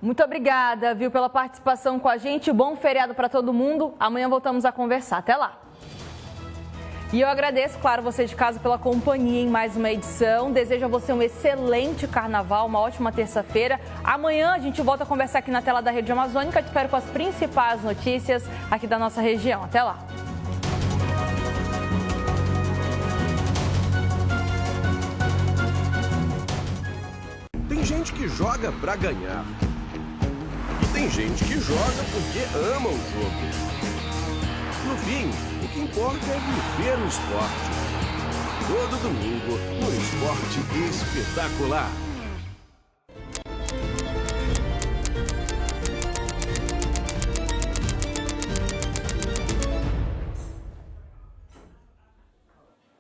Muito obrigada, viu, pela participação com a gente. Bom feriado para todo mundo. Amanhã voltamos a conversar. Até lá. E eu agradeço, claro, você de casa pela companhia em mais uma edição. Desejo a você um excelente carnaval, uma ótima terça-feira. Amanhã a gente volta a conversar aqui na tela da Rede Amazônica. Te espero com as principais notícias aqui da nossa região. Até lá. Tem gente que joga pra ganhar. E tem gente que joga porque ama o jogo. No fim, o que importa é viver o esporte. Todo domingo, no Esporte Espetacular.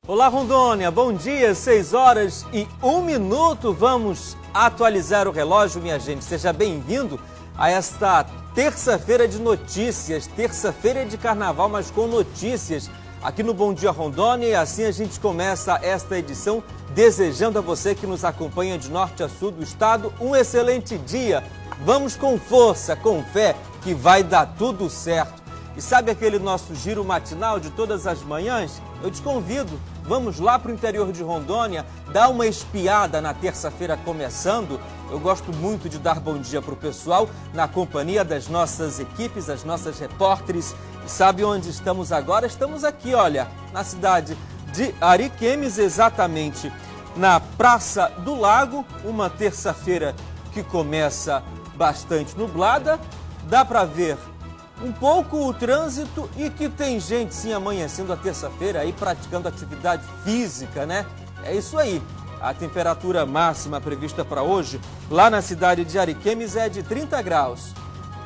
Olá, Rondônia, bom dia, 6h01. Vamos atualizar o relógio, minha gente. Seja bem-vindo a esta terça-feira de notícias, terça-feira de carnaval, mas com notícias aqui no Bom Dia Rondônia. E assim a gente começa esta edição desejando a você que nos acompanha de norte a sul do estado um excelente dia. Vamos com força, com fé, que vai dar tudo certo. E sabe aquele nosso giro matinal de todas as manhãs? Eu te convido, vamos lá para o interior de Rondônia, dar uma espiada na terça-feira começando. Eu gosto muito de dar bom dia para o pessoal, na companhia das nossas equipes, as nossas repórteres. E sabe onde estamos agora? Estamos aqui, olha, na cidade de Ariquemes, exatamente na Praça do Lago, uma terça-feira que começa bastante nublada. Dá para ver um pouco o trânsito e que tem gente sim amanhecendo a terça-feira aí praticando atividade física, né? É isso aí. A temperatura máxima prevista para hoje lá na cidade de Ariquemes é de 30 graus.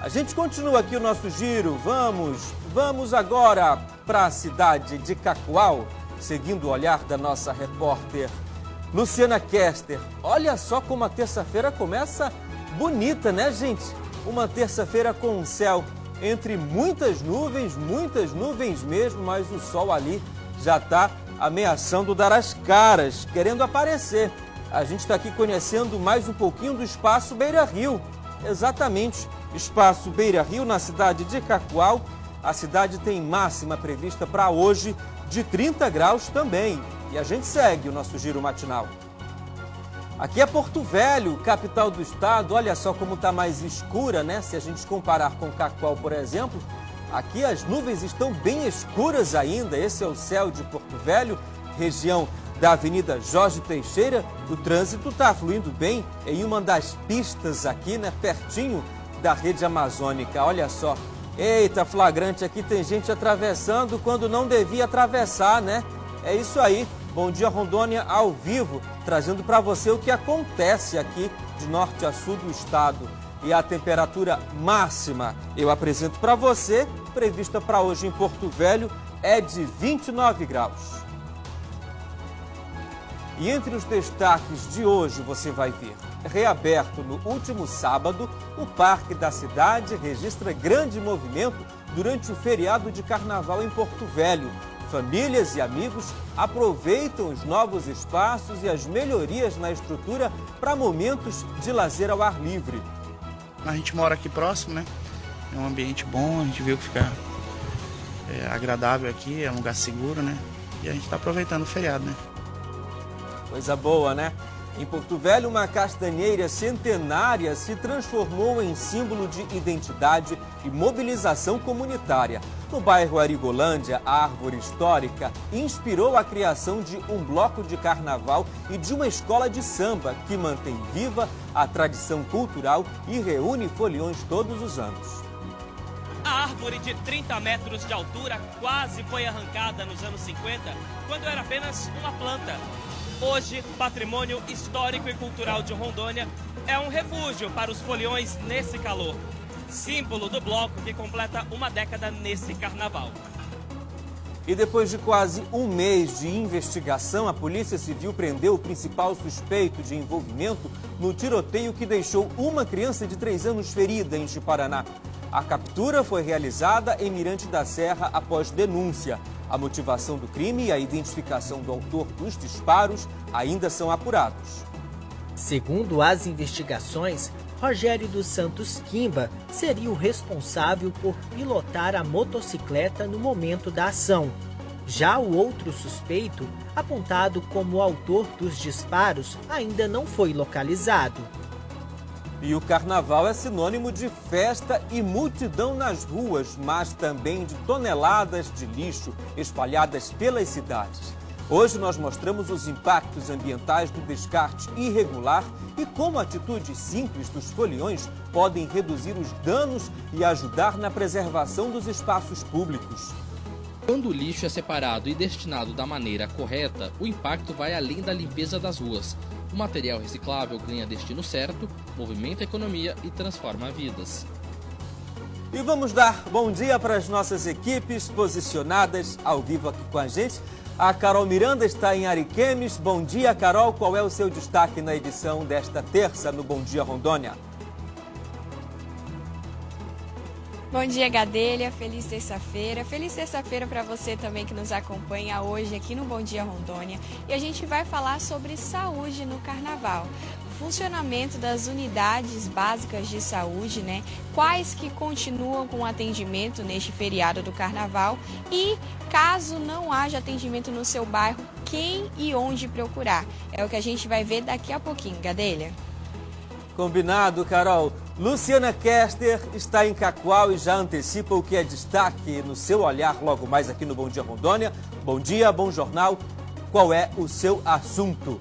A gente continua aqui o nosso giro. Vamos agora para a cidade de Cacoal, seguindo o olhar da nossa repórter Luciana Kester. Olha só como a terça-feira começa bonita, né, gente? Uma terça-feira com um céu entre muitas nuvens mesmo, mas o sol ali já está ameaçando dar as caras, querendo aparecer. A gente está aqui conhecendo mais um pouquinho do Espaço Beira Rio. Exatamente, Espaço Beira Rio na cidade de Cacoal. A cidade tem máxima prevista para hoje de 30 graus também. E a gente segue o nosso giro matinal. Aqui é Porto Velho, capital do estado. Olha só como está mais escura, né? Se a gente comparar com Cacoal, por exemplo, aqui as nuvens estão bem escuras ainda. Esse é o céu de Porto Velho, região da Avenida Jorge Teixeira. O trânsito está fluindo bem em uma das pistas aqui, né? Pertinho da rede amazônica. Olha só. Eita, flagrante aqui, tem gente atravessando quando não devia atravessar, né? É isso aí. Bom Dia Rondônia ao vivo, trazendo para você o que acontece aqui de norte a sul do estado. E a temperatura máxima, eu apresento para você, prevista para hoje em Porto Velho, é de 29 graus. E entre os destaques de hoje você vai ver: reaberto no último sábado, o Parque da Cidade registra grande movimento durante o feriado de carnaval em Porto Velho. Famílias e amigos aproveitam os novos espaços e as melhorias na estrutura para momentos de lazer ao ar livre. A gente mora aqui próximo, né? É um ambiente bom, a gente viu que fica agradável aqui, é um lugar seguro, né? E a gente está aproveitando o feriado, né? Coisa boa, né? Em Porto Velho, uma castanheira centenária se transformou em símbolo de identidade e mobilização comunitária. No bairro Arigolândia, a árvore histórica inspirou a criação de um bloco de carnaval e de uma escola de samba que mantém viva a tradição cultural e reúne foliões todos os anos. A árvore de 30 metros de altura quase foi arrancada nos anos 50, quando era apenas uma planta. Hoje, patrimônio histórico e cultural de Rondônia, é um refúgio para os foliões nesse calor. Símbolo do bloco que completa uma década nesse carnaval. E depois de quase um mês de investigação, a Polícia Civil prendeu o principal suspeito de envolvimento no tiroteio que deixou uma criança de 3 anos ferida em Ji-Paraná. A captura foi realizada em Mirante da Serra após denúncia. A motivação do crime e a identificação do autor dos disparos ainda são apurados. Segundo as investigações, Rogério dos Santos Quimba seria o responsável por pilotar a motocicleta no momento da ação. Já o outro suspeito, apontado como o autor dos disparos, ainda não foi localizado. E o carnaval é sinônimo de festa e multidão nas ruas, mas também de toneladas de lixo espalhadas pelas cidades. Hoje nós mostramos os impactos ambientais do descarte irregular e como atitudes simples dos foliões podem reduzir os danos e ajudar na preservação dos espaços públicos. Quando o lixo é separado e destinado da maneira correta, o impacto vai além da limpeza das ruas. O material reciclável ganha destino certo, movimenta a economia e transforma vidas. E vamos dar bom dia para as nossas equipes posicionadas ao vivo aqui com a gente. A Carol Miranda está em Ariquemes. Bom dia, Carol. Qual é o seu destaque na edição desta terça no Bom Dia Rondônia? Bom dia, Gadelha. Feliz terça-feira. Feliz terça-feira para você também que nos acompanha hoje aqui no Bom Dia Rondônia. E a gente vai falar sobre saúde no carnaval. Funcionamento das unidades básicas de saúde, né? Quais que continuam com atendimento neste feriado do carnaval e, caso não haja atendimento no seu bairro, quem e onde procurar. É o que a gente vai ver daqui a pouquinho, Gadelha. Combinado, Carol. Luciana Kester está em Cacoal e já antecipa o que é destaque no seu olhar logo mais aqui no Bom Dia Rondônia. Bom dia, bom jornal. Qual é o seu assunto?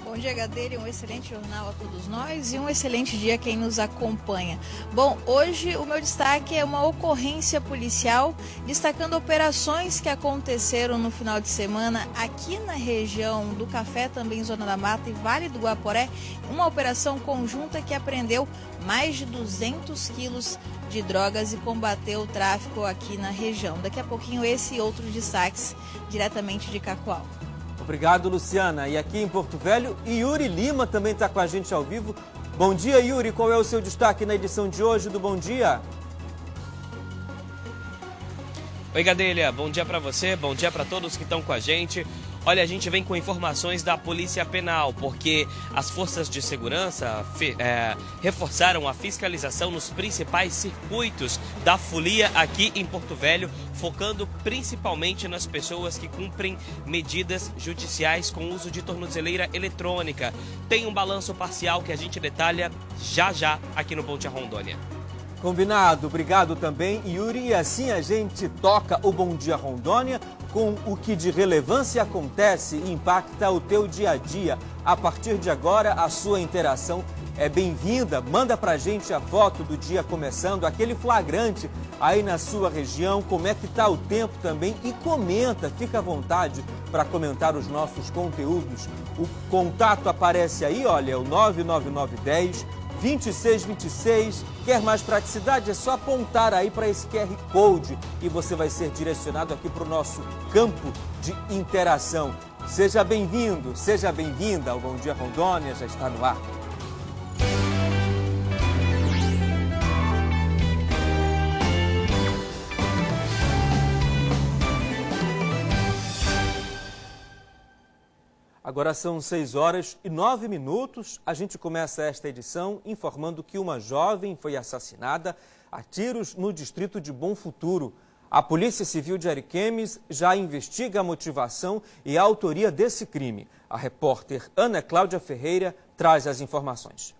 Bom dia, Gadelha, um excelente jornal a todos nós e um excelente dia a quem nos acompanha. Bom, hoje o meu destaque é uma ocorrência policial destacando operações que aconteceram no final de semana aqui na região do Café, também Zona da Mata e Vale do Guaporé. Uma operação conjunta que apreendeu mais de 200 quilos de drogas e combateu o tráfico aqui na região. Daqui a pouquinho esse e outros destaques diretamente de Cacoal. Obrigado, Luciana. E aqui em Porto Velho, Yuri Lima também está com a gente ao vivo. Bom dia, Yuri. Qual é o seu destaque na edição de hoje do Bom Dia? Oi, Gadelha. Bom dia para você, bom dia para todos que estão com a gente. Olha, a gente vem com informações da Polícia Penal, porque as forças de segurança reforçaram a fiscalização nos principais circuitos da folia aqui em Porto Velho, focando principalmente nas pessoas que cumprem medidas judiciais com uso de tornozeleira eletrônica. Tem um balanço parcial que a gente detalha já aqui no Bom Dia Rondônia. Combinado, obrigado também, Yuri. E assim a gente toca o Bom Dia Rondônia com o que de relevância acontece e impacta o teu dia a dia. A partir de agora, a sua interação é bem-vinda. Manda pra gente a foto do dia começando, aquele flagrante aí na sua região, como é que tá o tempo também e comenta, fica à vontade para comentar os nossos conteúdos. O contato aparece aí, olha, é o 99910 2626. Quer mais praticidade? É só apontar aí para esse QR Code e você vai ser direcionado aqui para o nosso campo de interação. Seja bem-vindo, seja bem-vinda. O Bom Dia Rondônia já está no ar. Agora são 6h09. A gente começa esta edição informando que uma jovem foi assassinada a tiros no distrito de Bom Futuro. A Polícia Civil de Ariquemes já investiga a motivação e a autoria desse crime. A repórter Ana Cláudia Ferreira traz as informações.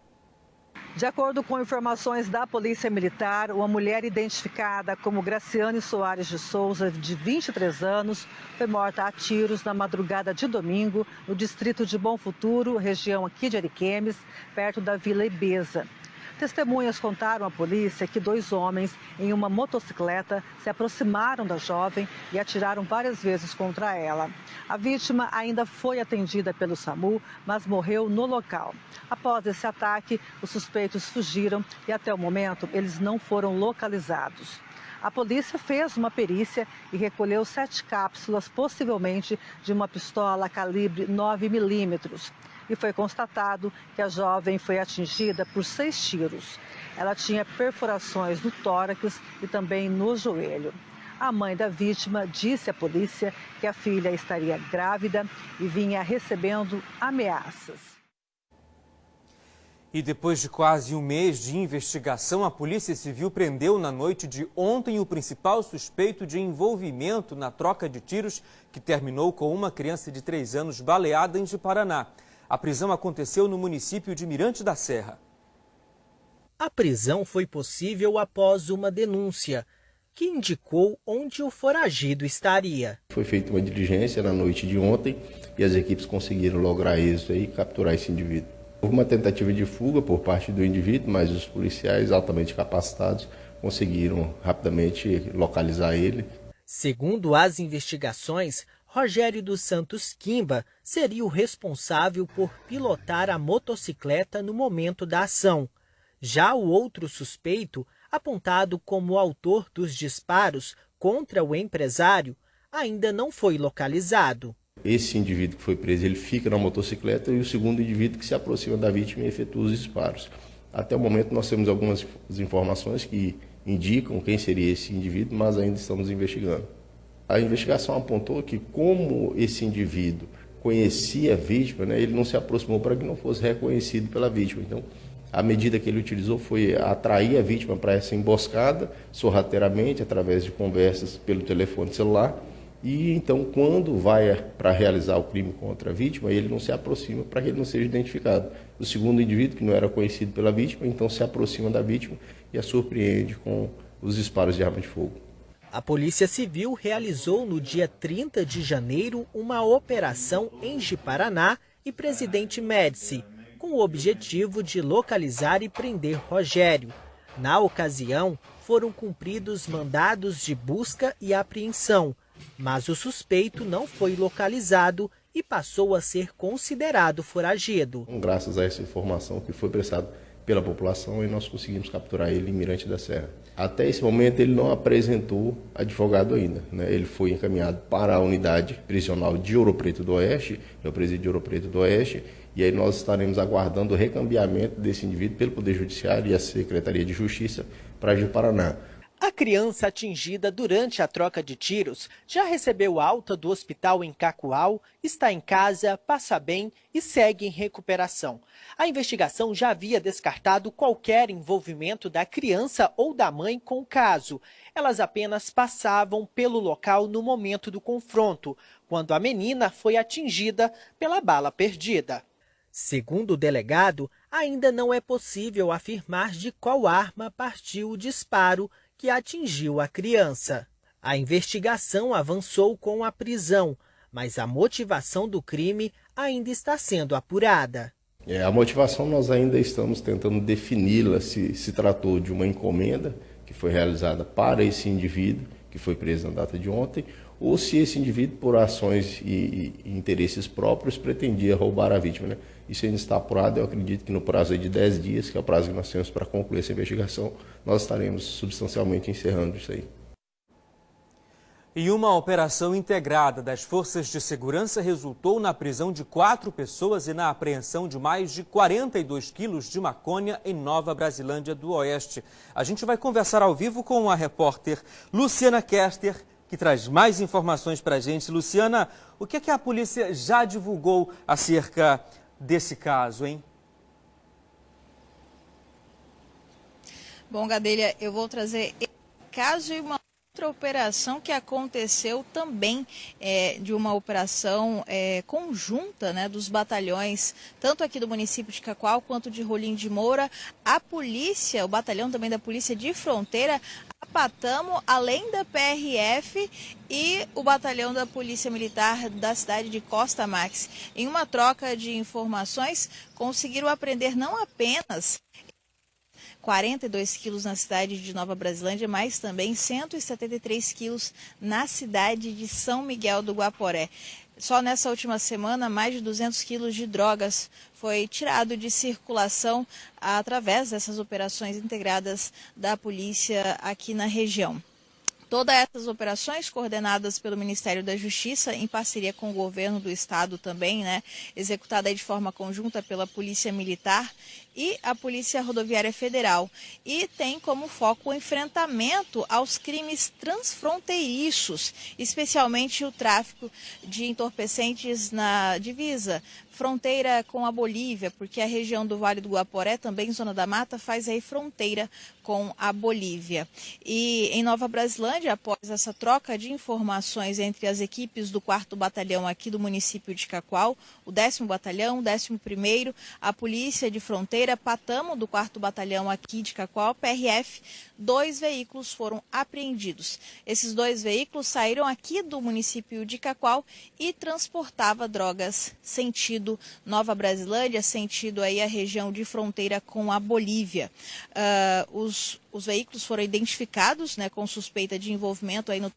De acordo com informações da Polícia Militar, uma mulher identificada como Graciane Soares de Souza, de 23 anos, foi morta a tiros na madrugada de domingo no distrito de Bom Futuro, região aqui de Ariquemes, perto da Vila Ibeza. Testemunhas contaram à polícia que 2 homens em uma motocicleta se aproximaram da jovem e atiraram várias vezes contra ela. A vítima ainda foi atendida pelo SAMU, mas morreu no local. Após esse ataque, os suspeitos fugiram e até o momento eles não foram localizados. A polícia fez uma perícia e recolheu 7 cápsulas, possivelmente de uma pistola calibre 9mm. E foi constatado que a jovem foi atingida por 6 tiros. Ela tinha perfurações no tórax e também no joelho. A mãe da vítima disse à polícia que a filha estaria grávida e vinha recebendo ameaças. E depois de quase um mês de investigação, a Polícia Civil prendeu na noite de ontem o principal suspeito de envolvimento na troca de tiros que terminou com uma criança de 3 anos baleada em Ji-Paraná. A prisão aconteceu no município de Mirante da Serra. A prisão foi possível após uma denúncia que indicou onde o foragido estaria. Foi feita uma diligência na noite de ontem e as equipes conseguiram lograr êxito e capturar esse indivíduo. Houve uma tentativa de fuga por parte do indivíduo, mas os policiais altamente capacitados conseguiram rapidamente localizar ele. Segundo as investigações, Rogério dos Santos Quimba seria o responsável por pilotar a motocicleta no momento da ação. Já o outro suspeito, apontado como autor dos disparos contra o empresário, ainda não foi localizado. Esse indivíduo que foi preso, ele fica na motocicleta e o segundo indivíduo que se aproxima da vítima e efetua os disparos. Até o momento nós temos algumas informações que indicam quem seria esse indivíduo, mas ainda estamos investigando. A investigação apontou que como esse indivíduo conhecia a vítima, ele não se aproximou para que não fosse reconhecido pela vítima. Então, a medida que ele utilizou foi atrair a vítima para essa emboscada, sorrateiramente, através de conversas pelo telefone celular. E então, quando vai para realizar o crime contra a vítima, ele não se aproxima para que ele não seja identificado. O segundo indivíduo, que não era conhecido pela vítima, então se aproxima da vítima e a surpreende com os disparos de arma de fogo. A Polícia Civil realizou no dia 30 de janeiro uma operação em Ji-Paraná e Presidente Médici, com o objetivo de localizar e prender Rogério. Na ocasião, foram cumpridos mandados de busca e apreensão, mas o suspeito não foi localizado e passou a ser considerado foragido. Graças a essa informação que foi prestada pela população, nós conseguimos capturar ele em Mirante da Serra. Até esse momento ele não apresentou advogado ainda, Ele foi encaminhado para a unidade prisional de Ouro Preto do Oeste, é o presídio de Ouro Preto do Oeste, e aí nós estaremos aguardando o recambiamento desse indivíduo pelo Poder Judiciário e a Secretaria de Justiça para Ji-Paraná. A criança atingida durante a troca de tiros já recebeu alta do hospital em Cacoal, está em casa, passa bem e segue em recuperação. A investigação já havia descartado qualquer envolvimento da criança ou da mãe com o caso. Elas apenas passavam pelo local no momento do confronto, quando a menina foi atingida pela bala perdida. Segundo o delegado, ainda não é possível afirmar de qual arma partiu o disparo que atingiu a criança. A investigação avançou com a prisão, mas a motivação do crime ainda está sendo apurada. A motivação nós ainda estamos tentando defini-la, se tratou de uma encomenda que foi realizada para esse indivíduo, que foi preso na data de ontem, ou se esse indivíduo, por ações e interesses próprios, pretendia roubar a vítima. Isso ainda está apurado, eu acredito que no prazo de 10 dias, que é o prazo que nós temos para concluir essa investigação, nós estaremos substancialmente encerrando isso aí. E uma operação integrada das forças de segurança resultou na prisão de 4 pessoas e na apreensão de mais de 42 quilos de maconha em Nova Brasilândia do Oeste. A gente vai conversar ao vivo com a repórter Luciana Kester, que traz mais informações para a gente. Luciana, o que é que a polícia já divulgou acerca desse caso, hein? Bom, Gadelha, eu vou trazer esse caso e uma outra operação que aconteceu também, de uma operação conjunta, dos batalhões, tanto aqui do município de Cacoal quanto de Rolim de Moura. A polícia, o batalhão também da Polícia de Fronteira, a Patamo, além da PRF e o batalhão da Polícia Militar da cidade de Costa Max. Em uma troca de informações, conseguiram apreender não apenas 42 quilos na cidade de Nova Brasilândia, mas também 173 quilos na cidade de São Miguel do Guaporé. Só nessa última semana, mais de 200 quilos de drogas foi tirado de circulação através dessas operações integradas da polícia aqui na região. Todas essas operações coordenadas pelo Ministério da Justiça, em parceria com o governo do estado também, executada de forma conjunta pela Polícia Militar e a Polícia Rodoviária Federal. E tem como foco o enfrentamento aos crimes transfronteiriços, especialmente o tráfico de entorpecentes na divisa fronteira com a Bolívia, porque a região do Vale do Guaporé, também zona da mata, faz aí fronteira com a Bolívia. E em Nova Brasilândia, após essa troca de informações entre as equipes do 4º Batalhão aqui do município de Cacoal, o 10º Batalhão, o 11º, a Polícia de Fronteira, Patamo do 4º Batalhão aqui de Cacoal, PRF, 2 veículos foram apreendidos. Esses 2 veículos saíram aqui do município de Cacoal e transportava drogas sentido Nova Brasilândia, sentido aí a região de fronteira com a Bolívia. Os veículos foram identificados, né, com suspeita de envolvimento aí no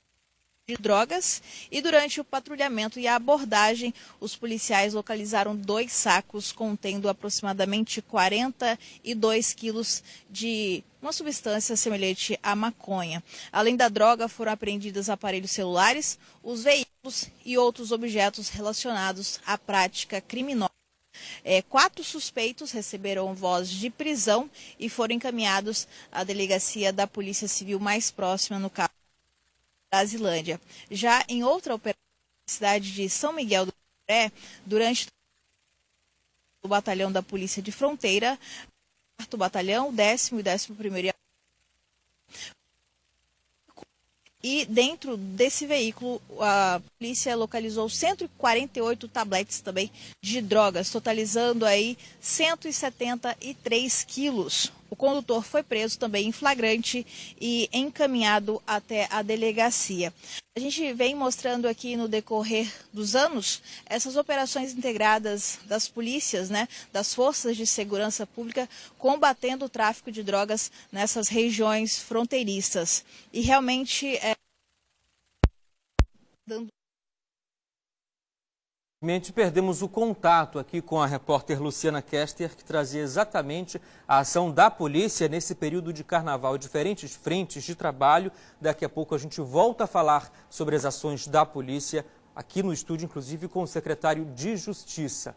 de drogas, e durante o patrulhamento e a abordagem, os policiais localizaram 2 sacos contendo aproximadamente 42 quilos de uma substância semelhante à maconha. Além da droga, foram apreendidos aparelhos celulares, os veículos e outros objetos relacionados à prática criminosa. 4 suspeitos receberam voz de prisão e foram encaminhados à delegacia da Polícia Civil mais próxima, no caso Brasilândia. Já em outra operação na cidade de São Miguel do Guaporé, durante o batalhão da Polícia de Fronteira, o 4º Batalhão, o 10º e 11º. E dentro desse veículo, a polícia localizou 148 tabletes também de drogas, totalizando aí 173 quilos. O condutor foi preso também em flagrante e encaminhado até a delegacia. A gente vem mostrando aqui no decorrer dos anos essas operações integradas das polícias, né, das forças de segurança pública, combatendo o tráfico de drogas nessas regiões fronteiriças. E realmente Perdemos o contato aqui com a repórter Luciana Kester, que trazia exatamente a ação da polícia nesse período de carnaval, diferentes frentes de trabalho. Daqui a pouco a gente volta a falar sobre as ações da polícia aqui no estúdio, inclusive com o secretário de Justiça.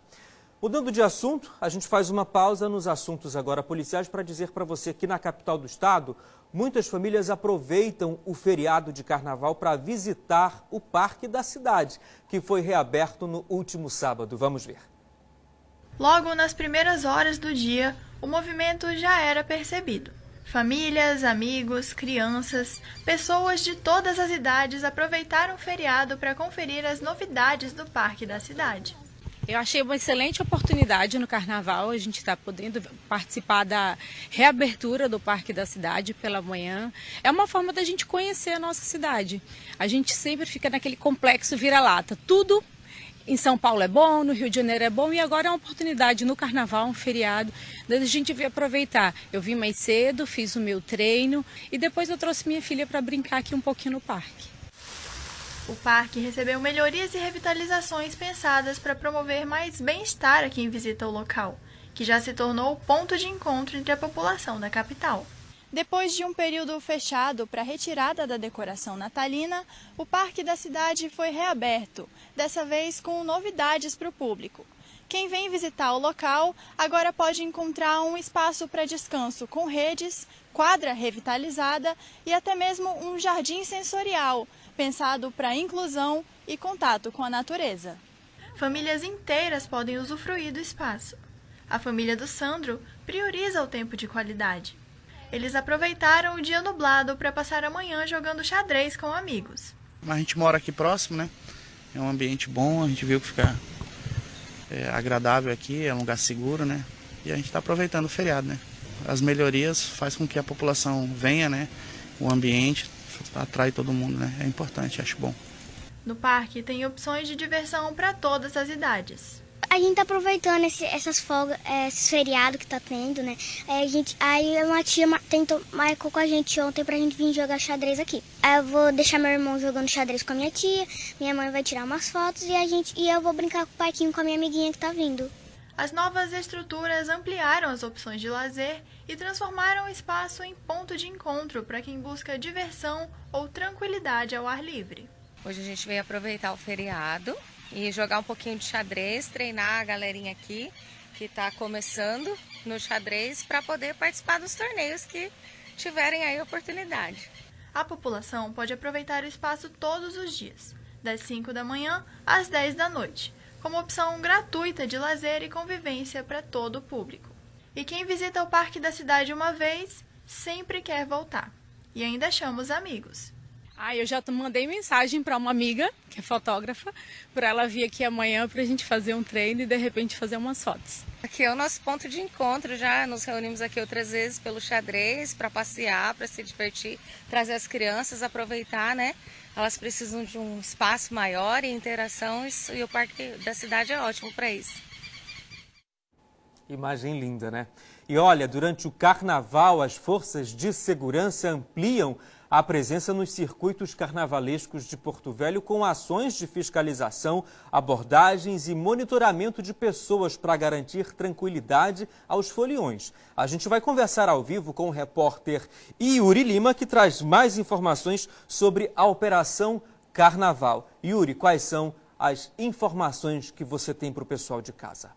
Mudando de assunto, a gente faz uma pausa nos assuntos agora policiais para dizer para você que na capital do estado, muitas famílias aproveitam o feriado de carnaval para visitar o Parque da Cidade, que foi reaberto no último sábado. Vamos ver. Logo nas primeiras horas do dia, o movimento já era percebido. Famílias, amigos, crianças, pessoas de todas as idades aproveitaram o feriado para conferir as novidades do Parque da Cidade. Eu achei uma excelente oportunidade no Carnaval, a gente está podendo participar da reabertura do Parque da Cidade pela manhã. É uma forma da gente conhecer a nossa cidade. A gente sempre fica naquele complexo vira-lata. Tudo em São Paulo é bom, no Rio de Janeiro é bom, e agora é uma oportunidade no Carnaval, um feriado, da gente vir aproveitar. Eu vim mais cedo, fiz o meu treino e depois eu trouxe minha filha para brincar aqui um pouquinho no parque. O parque recebeu melhorias e revitalizações pensadas para promover mais bem-estar a quem visita o local, que já se tornou o ponto de encontro entre a população da capital. Depois de um período fechado para a retirada da decoração natalina, o Parque da Cidade foi reaberto, dessa vez com novidades para o público. Quem vem visitar o local agora pode encontrar um espaço para descanso com redes, quadra revitalizada e até mesmo um jardim sensorial, pensado para inclusão e contato com a natureza. Famílias inteiras podem usufruir do espaço. A família do Sandro prioriza o tempo de qualidade. Eles aproveitaram o dia nublado para passar a manhã jogando xadrez com amigos. A gente mora aqui próximo, né? É um ambiente bom, a gente viu que fica agradável aqui, é um lugar seguro, né? E a gente está aproveitando o feriado, né? As melhorias fazem com que a população venha, né? O ambiente atrai todo mundo, né? É importante, acho bom. No parque tem opções de diversão para todas as idades. A gente tá aproveitando essas folgas, esses feriados que tá tendo, né? Aí uma tia marcou com a gente ontem pra gente vir jogar xadrez aqui. Aí eu vou deixar meu irmão jogando xadrez com a minha tia, minha mãe vai tirar umas fotos e eu vou brincar com o parquinho com a minha amiguinha que tá vindo. As novas estruturas ampliaram as opções de lazer e transformaram o espaço em ponto de encontro para quem busca diversão ou tranquilidade ao ar livre. Hoje a gente veio aproveitar o feriado e jogar um pouquinho de xadrez, treinar a galerinha aqui que está começando no xadrez para poder participar dos torneios que tiverem aí oportunidade. A população pode aproveitar o espaço todos os dias, das 5 da manhã às 10 da noite, como opção gratuita de lazer e convivência para todo o público. E quem visita o Parque da Cidade uma vez, sempre quer voltar. E ainda chama os amigos. Eu já mandei mensagem para uma amiga, que é fotógrafa, para ela vir aqui amanhã para a gente fazer um treino e de repente fazer umas fotos. Aqui é o nosso ponto de encontro, já nos reunimos aqui outras vezes pelo xadrez, para passear, para se divertir, trazer as crianças, aproveitar, né? Elas precisam de um espaço maior e interação e o Parque da Cidade é ótimo para isso. Imagem linda, né? E olha, durante o carnaval, as forças de segurança ampliam a presença nos circuitos carnavalescos de Porto Velho com ações de fiscalização, abordagens e monitoramento de pessoas para garantir tranquilidade aos foliões. A gente vai conversar ao vivo com o repórter Yuri Lima, que traz mais informações sobre a Operação Carnaval. Yuri, quais são as informações que você tem para o pessoal de casa?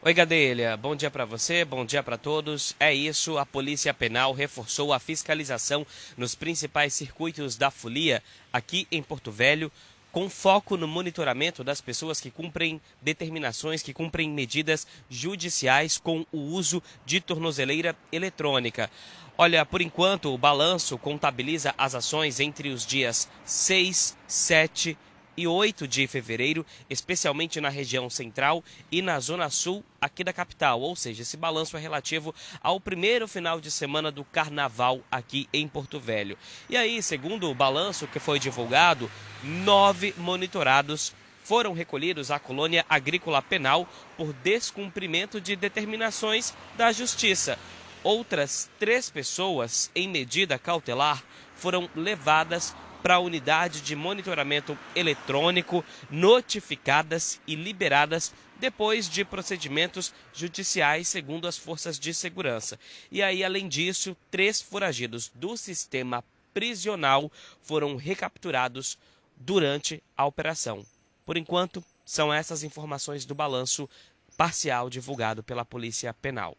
Oi, Gadelha. Bom dia para você, bom dia para todos. É isso, a Polícia Penal reforçou a fiscalização nos principais circuitos da folia aqui em Porto Velho, com foco no monitoramento das pessoas que cumprem determinações, que cumprem medidas judiciais com o uso de tornozeleira eletrônica. Olha, por enquanto, o balanço contabiliza as ações entre os dias 6, 7 e 8 de fevereiro, especialmente na região central e na zona sul aqui da capital. Ou seja, esse balanço é relativo ao primeiro final de semana do carnaval aqui em Porto Velho. E aí, segundo o balanço que foi divulgado, 9 monitorados foram recolhidos à colônia agrícola penal por descumprimento de determinações da Justiça. Outras 3 pessoas em medida cautelar foram levadas para a unidade de monitoramento eletrônico, notificadas e liberadas depois de procedimentos judiciais, segundo as forças de segurança. E aí, além disso, 3 foragidos do sistema prisional foram recapturados durante a operação. Por enquanto, são essas informações do balanço parcial divulgado pela Polícia Penal.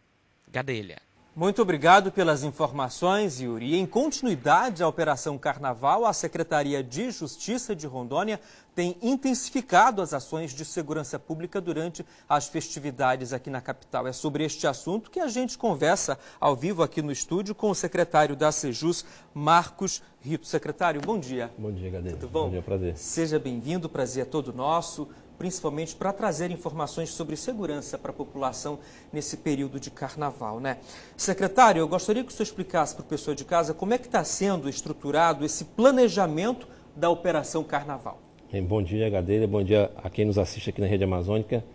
Gadelha. Muito obrigado pelas informações, Yuri. E em continuidade à Operação Carnaval, a Secretaria de Justiça de Rondônia tem intensificado as ações de segurança pública durante as festividades aqui na capital. É sobre este assunto que a gente conversa ao vivo aqui no estúdio com o secretário da Sejus, Marcos Rito. Secretário, bom dia. Bom dia, Gadelha. Tudo bom? Bom dia, prazer. Seja bem-vindo, prazer é todo nosso, principalmente para trazer informações sobre segurança para a população nesse período de carnaval, né? Secretário, eu gostaria que o senhor explicasse para o pessoal de casa como é que está sendo estruturado esse planejamento da Operação Carnaval. Bom dia, Gadelha, bom dia a quem nos assiste aqui na Rede Amazônica.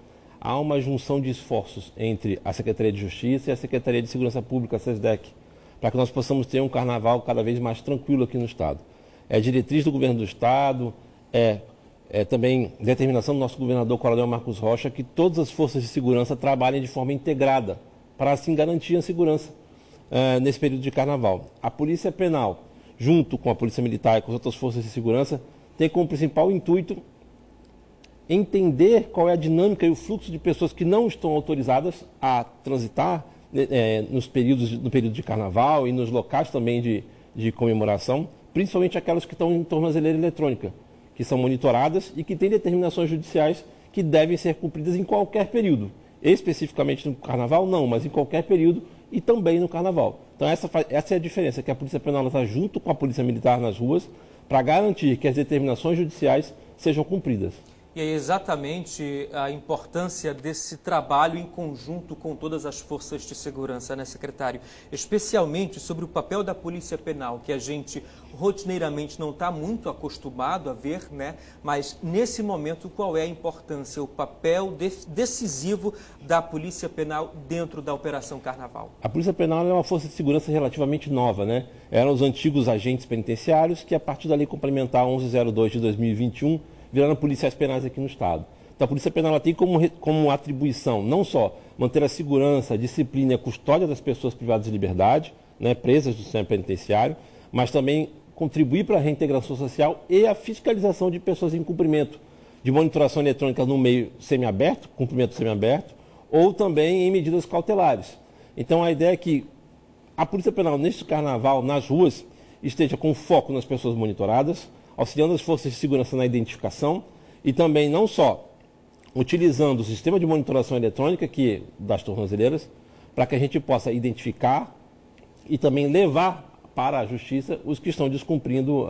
Há uma junção de esforços entre a Secretaria de Justiça e a Secretaria de Segurança Pública, a SESDEC, para que nós possamos ter um carnaval cada vez mais tranquilo aqui no Estado. É diretriz do Governo do Estado, é também determinação do nosso governador Coronel Marcos Rocha que todas as forças de segurança trabalhem de forma integrada para assim garantir a segurança nesse período de carnaval. A Polícia Penal, junto com a Polícia Militar e com as outras forças de segurança, tem como principal intuito entender qual é a dinâmica e o fluxo de pessoas que não estão autorizadas a transitar no período de carnaval e nos locais também de comemoração, principalmente aquelas que estão em tornozeleira eletrônica, que são monitoradas e que têm determinações judiciais que devem ser cumpridas em qualquer período. Especificamente no carnaval, não, mas em qualquer período e também no carnaval. Então essa é a diferença, que a Polícia Penal está junto com a Polícia Militar nas ruas para garantir que as determinações judiciais sejam cumpridas. E é exatamente a importância desse trabalho em conjunto com todas as forças de segurança, né, secretário? Especialmente sobre o papel da Polícia Penal, que a gente rotineiramente não está muito acostumado a ver, né? Mas nesse momento, qual é a importância, o papel decisivo da Polícia Penal dentro da Operação Carnaval? A Polícia Penal é uma força de segurança relativamente nova, né? Eram os antigos agentes penitenciários que, a partir da Lei Complementar 1102 de 2021, viraram policiais penais aqui no Estado. Então a Polícia Penal tem como atribuição não só manter a segurança, a disciplina e a custódia das pessoas privadas de liberdade, né, presas do sistema penitenciário, mas também contribuir para a reintegração social e a fiscalização de pessoas em cumprimento de monitoração eletrônica no meio semiaberto, cumprimento semiaberto, ou também em medidas cautelares. Então a ideia é que a Polícia Penal, neste carnaval, nas ruas, esteja com foco nas pessoas monitoradas, auxiliando as forças de segurança na identificação e também não só utilizando o sistema de monitoração eletrônica das tornozeleiras para que a gente possa identificar e também levar para a justiça os que estão descumprindo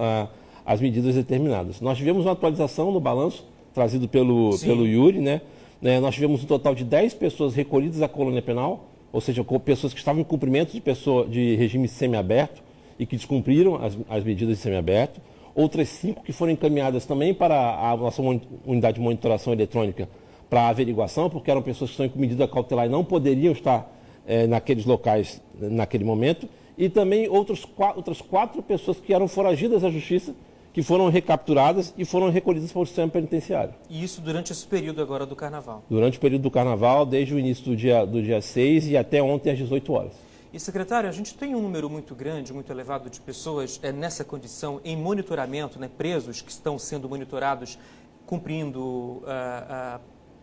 as medidas determinadas. Nós tivemos uma atualização no balanço trazido pelo Yuri, né? Nós tivemos um total de 10 pessoas recolhidas à colônia penal, ou seja, pessoas que estavam em cumprimento de regime semiaberto e que descumpriram as medidas de semiaberto. Outras 5 que foram encaminhadas também para a nossa unidade de monitoração eletrônica para averiguação, porque eram pessoas que estão com medida cautelar e não poderiam estar naqueles locais naquele momento. E também outras 4 pessoas que eram foragidas da justiça, que foram recapturadas e foram recolhidas para o sistema penitenciário. E isso durante esse período agora do Carnaval? Durante o período do Carnaval, desde o início do dia 6 e até ontem às 18 horas. E, secretário, a gente tem um número muito grande, muito elevado de pessoas nessa condição, em monitoramento, né, presos que estão sendo monitorados, cumprindo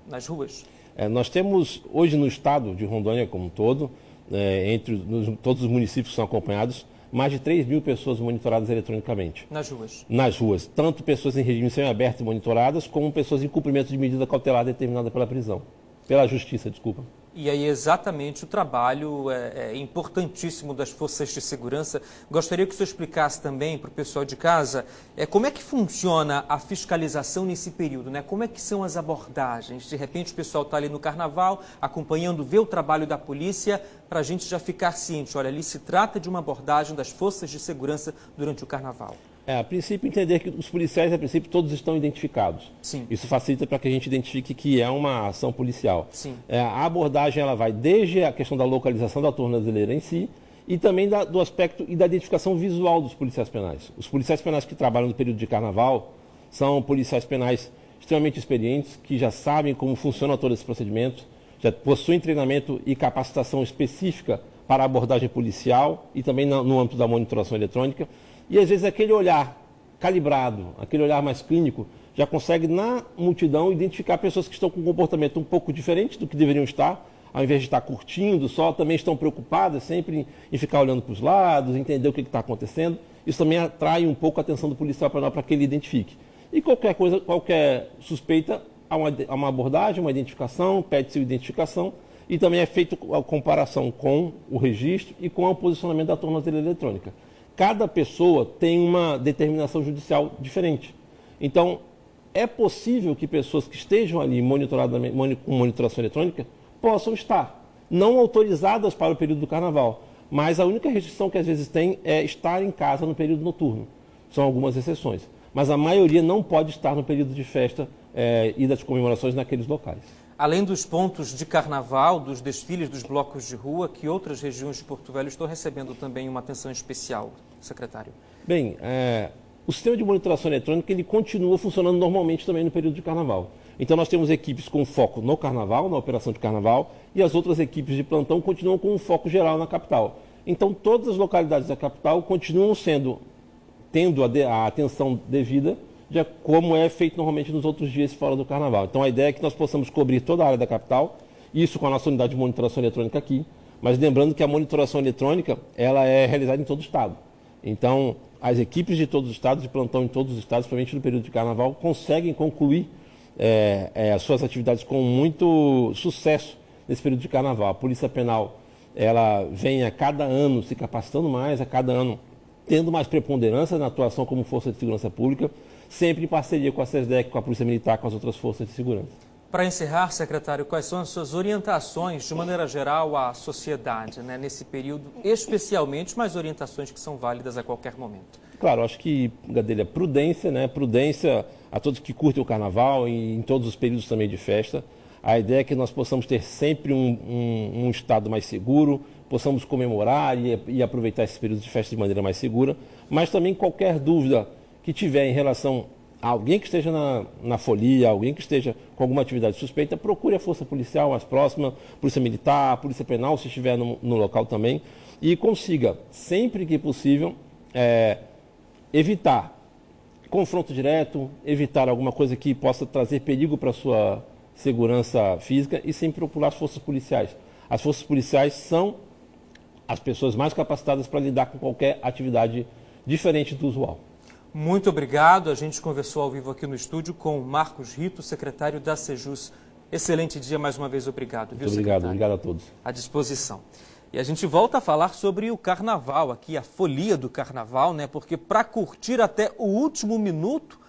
nas ruas? Nós temos, hoje no estado de Rondônia como um todo, todos os municípios que são acompanhados, mais de 3 mil pessoas monitoradas eletronicamente. Nas ruas? Nas ruas. Tanto pessoas em regime semiaberto monitoradas, como pessoas em cumprimento de medida cautelar determinada pela prisão. Pela justiça, desculpa. E aí exatamente o trabalho importantíssimo das forças de segurança. Gostaria que o senhor explicasse também para o pessoal de casa como é que funciona a fiscalização nesse período, né? Como é que são as abordagens? De repente o pessoal está ali no Carnaval, acompanhando, vê o trabalho da polícia, para a gente já ficar ciente, olha, ali se trata de uma abordagem das forças de segurança durante o Carnaval. A princípio, entender que os policiais, a princípio, todos estão identificados. Sim. Isso facilita para que a gente identifique que é uma ação policial. Sim. A abordagem ela vai desde a questão da localização da tornozeleira em si e também do aspecto e da identificação visual dos policiais penais. Os policiais penais que trabalham no período de Carnaval são policiais penais extremamente experientes, que já sabem como funciona todo esse procedimento, já possuem treinamento e capacitação específica para a abordagem policial e também no âmbito da monitoração eletrônica. E às vezes aquele olhar calibrado, aquele olhar mais clínico, já consegue na multidão identificar pessoas que estão com um comportamento um pouco diferente do que deveriam estar, ao invés de estar curtindo só, também estão preocupadas sempre em ficar olhando para os lados, entender o que está acontecendo. Isso também atrai um pouco a atenção do policial penal para que ele identifique. E qualquer suspeita, há uma abordagem, uma identificação, pede-se identificação e também é feita a comparação com o registro e com o posicionamento da tornozeleira eletrônica. Cada pessoa tem uma determinação judicial diferente. Então, é possível que pessoas que estejam ali com monitoração eletrônica possam estar, não autorizadas para o período do Carnaval, mas a única restrição que às vezes tem é estar em casa no período noturno. São algumas exceções. Mas a maioria não pode estar no período de festa e das comemorações naqueles locais. Além dos pontos de carnaval, dos desfiles, dos blocos de rua, que outras regiões de Porto Velho estão recebendo também uma atenção especial, secretário? Bem, o sistema de monitoração eletrônica ele continua funcionando normalmente também no período de carnaval. Então nós temos equipes com foco no carnaval, na operação de carnaval, e as outras equipes de plantão continuam com um foco geral na capital. Então todas as localidades da capital continuam tendo a atenção devida, como é feito normalmente nos outros dias fora do Carnaval. Então a ideia é que nós possamos cobrir toda a área da capital, isso com a nossa unidade de monitoração eletrônica aqui, mas lembrando que a monitoração eletrônica ela é realizada em todo o estado. Então as equipes de todos os estados, de plantão em todos os estados, principalmente no período de Carnaval, conseguem concluir as suas atividades com muito sucesso nesse período de Carnaval. A Polícia Penal ela vem a cada ano se capacitando mais, a cada ano tendo mais preponderância na atuação como força de segurança pública, sempre em parceria com a SESDEC, com a Polícia Militar, com as outras forças de segurança. Para encerrar, secretário, quais são as suas orientações, de maneira geral, à sociedade, né, nesse período, especialmente, mas orientações que são válidas a qualquer momento? Claro, acho que, Gadelha, prudência, né? Prudência a todos que curtem o Carnaval e em todos os períodos também de festa. A ideia é que nós possamos ter sempre um estado mais seguro, possamos comemorar e aproveitar esses períodos de festa de maneira mais segura, mas também qualquer dúvida que tiver em relação a alguém que esteja na folia, alguém que esteja com alguma atividade suspeita, procure a força policial mais próxima, Polícia Militar, Polícia Penal, se estiver no local também, e consiga, sempre que possível, evitar confronto direto, evitar alguma coisa que possa trazer perigo para a sua segurança física e sempre procurar as forças policiais. As forças policiais são as pessoas mais capacitadas para lidar com qualquer atividade diferente do usual. Muito obrigado. A gente conversou ao vivo aqui no estúdio com Marcos Rito, secretário da Sejus. Excelente dia, mais uma vez, obrigado. Muito obrigado, obrigado a todos. À disposição. E a gente volta a falar sobre o carnaval aqui, a folia do carnaval, né? Porque para curtir até o último minuto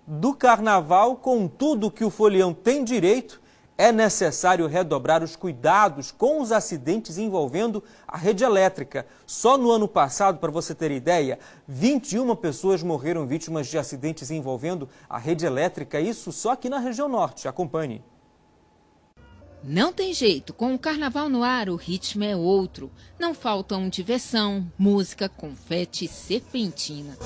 do carnaval, com tudo que o folião tem direito, é necessário redobrar os cuidados com os acidentes envolvendo a rede elétrica. Só no ano passado, para você ter ideia, 21 pessoas morreram vítimas de acidentes envolvendo a rede elétrica, isso só aqui na região norte. Acompanhe. Não tem jeito, com o carnaval no ar o ritmo é outro. Não faltam diversão, música, confete e serpentina.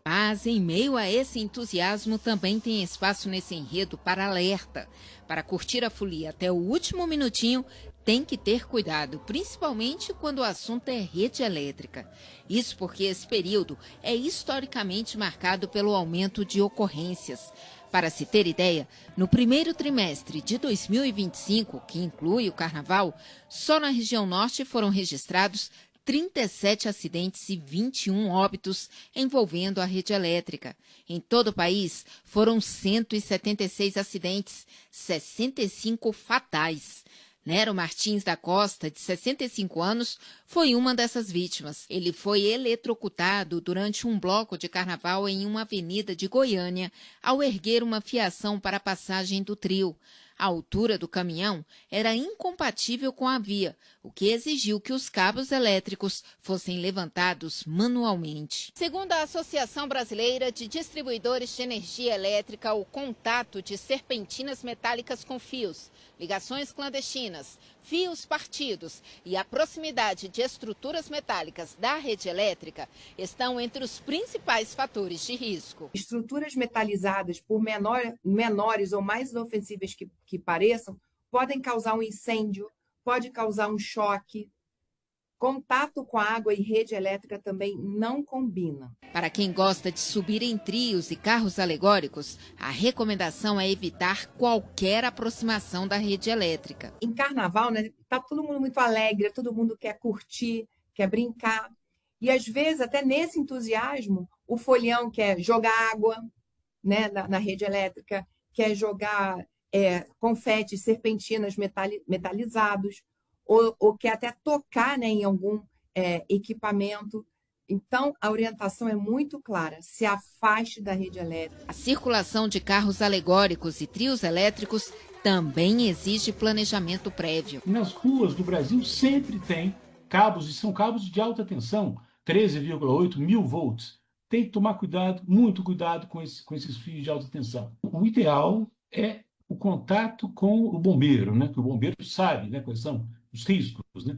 Mas, em meio a esse entusiasmo, também tem espaço nesse enredo para alerta. Para curtir a folia até o último minutinho, tem que ter cuidado, principalmente quando o assunto é rede elétrica. Isso porque esse período é historicamente marcado pelo aumento de ocorrências. Para se ter ideia, no primeiro trimestre de 2025, que inclui o carnaval, só na região norte foram registrados 37 acidentes e 21 óbitos envolvendo a rede elétrica. Em todo o país, foram 176 acidentes, 65 fatais. Nero Martins da Costa, de 65 anos, foi uma dessas vítimas. Ele foi eletrocutado durante um bloco de carnaval em uma avenida de Goiânia, ao erguer uma fiação para a passagem do trio. A altura do caminhão era incompatível com a via, o que exigiu que os cabos elétricos fossem levantados manualmente. Segundo a Associação Brasileira de Distribuidores de Energia Elétrica, o contato de serpentinas metálicas com fios, ligações clandestinas, fios partidos e a proximidade de estruturas metálicas da rede elétrica estão entre os principais fatores de risco. Estruturas metalizadas, por menores ou mais inofensivas que pareçam, podem causar um incêndio, pode causar um choque. Contato com a água e rede elétrica também não combina. Para quem gosta de subir em trios e carros alegóricos, a recomendação é evitar qualquer aproximação da rede elétrica. Em carnaval, né, tá todo mundo muito alegre, todo mundo quer curtir, quer brincar. E às vezes, até nesse entusiasmo, o folião quer jogar água, né, na rede elétrica, quer jogar confetes, serpentinas metalizados, ou quer até tocar, né, em algum equipamento. Então, a orientação é muito clara, se afaste da rede elétrica. A circulação de carros alegóricos e trios elétricos também exige planejamento prévio. Nas ruas do Brasil sempre tem cabos, e são cabos de alta tensão, 13,8 mil volts. Tem que tomar cuidado, muito cuidado com esses fios de alta tensão. O ideal é o contato com o bombeiro, né? Que o bombeiro sabe, né, quais são os riscos, né?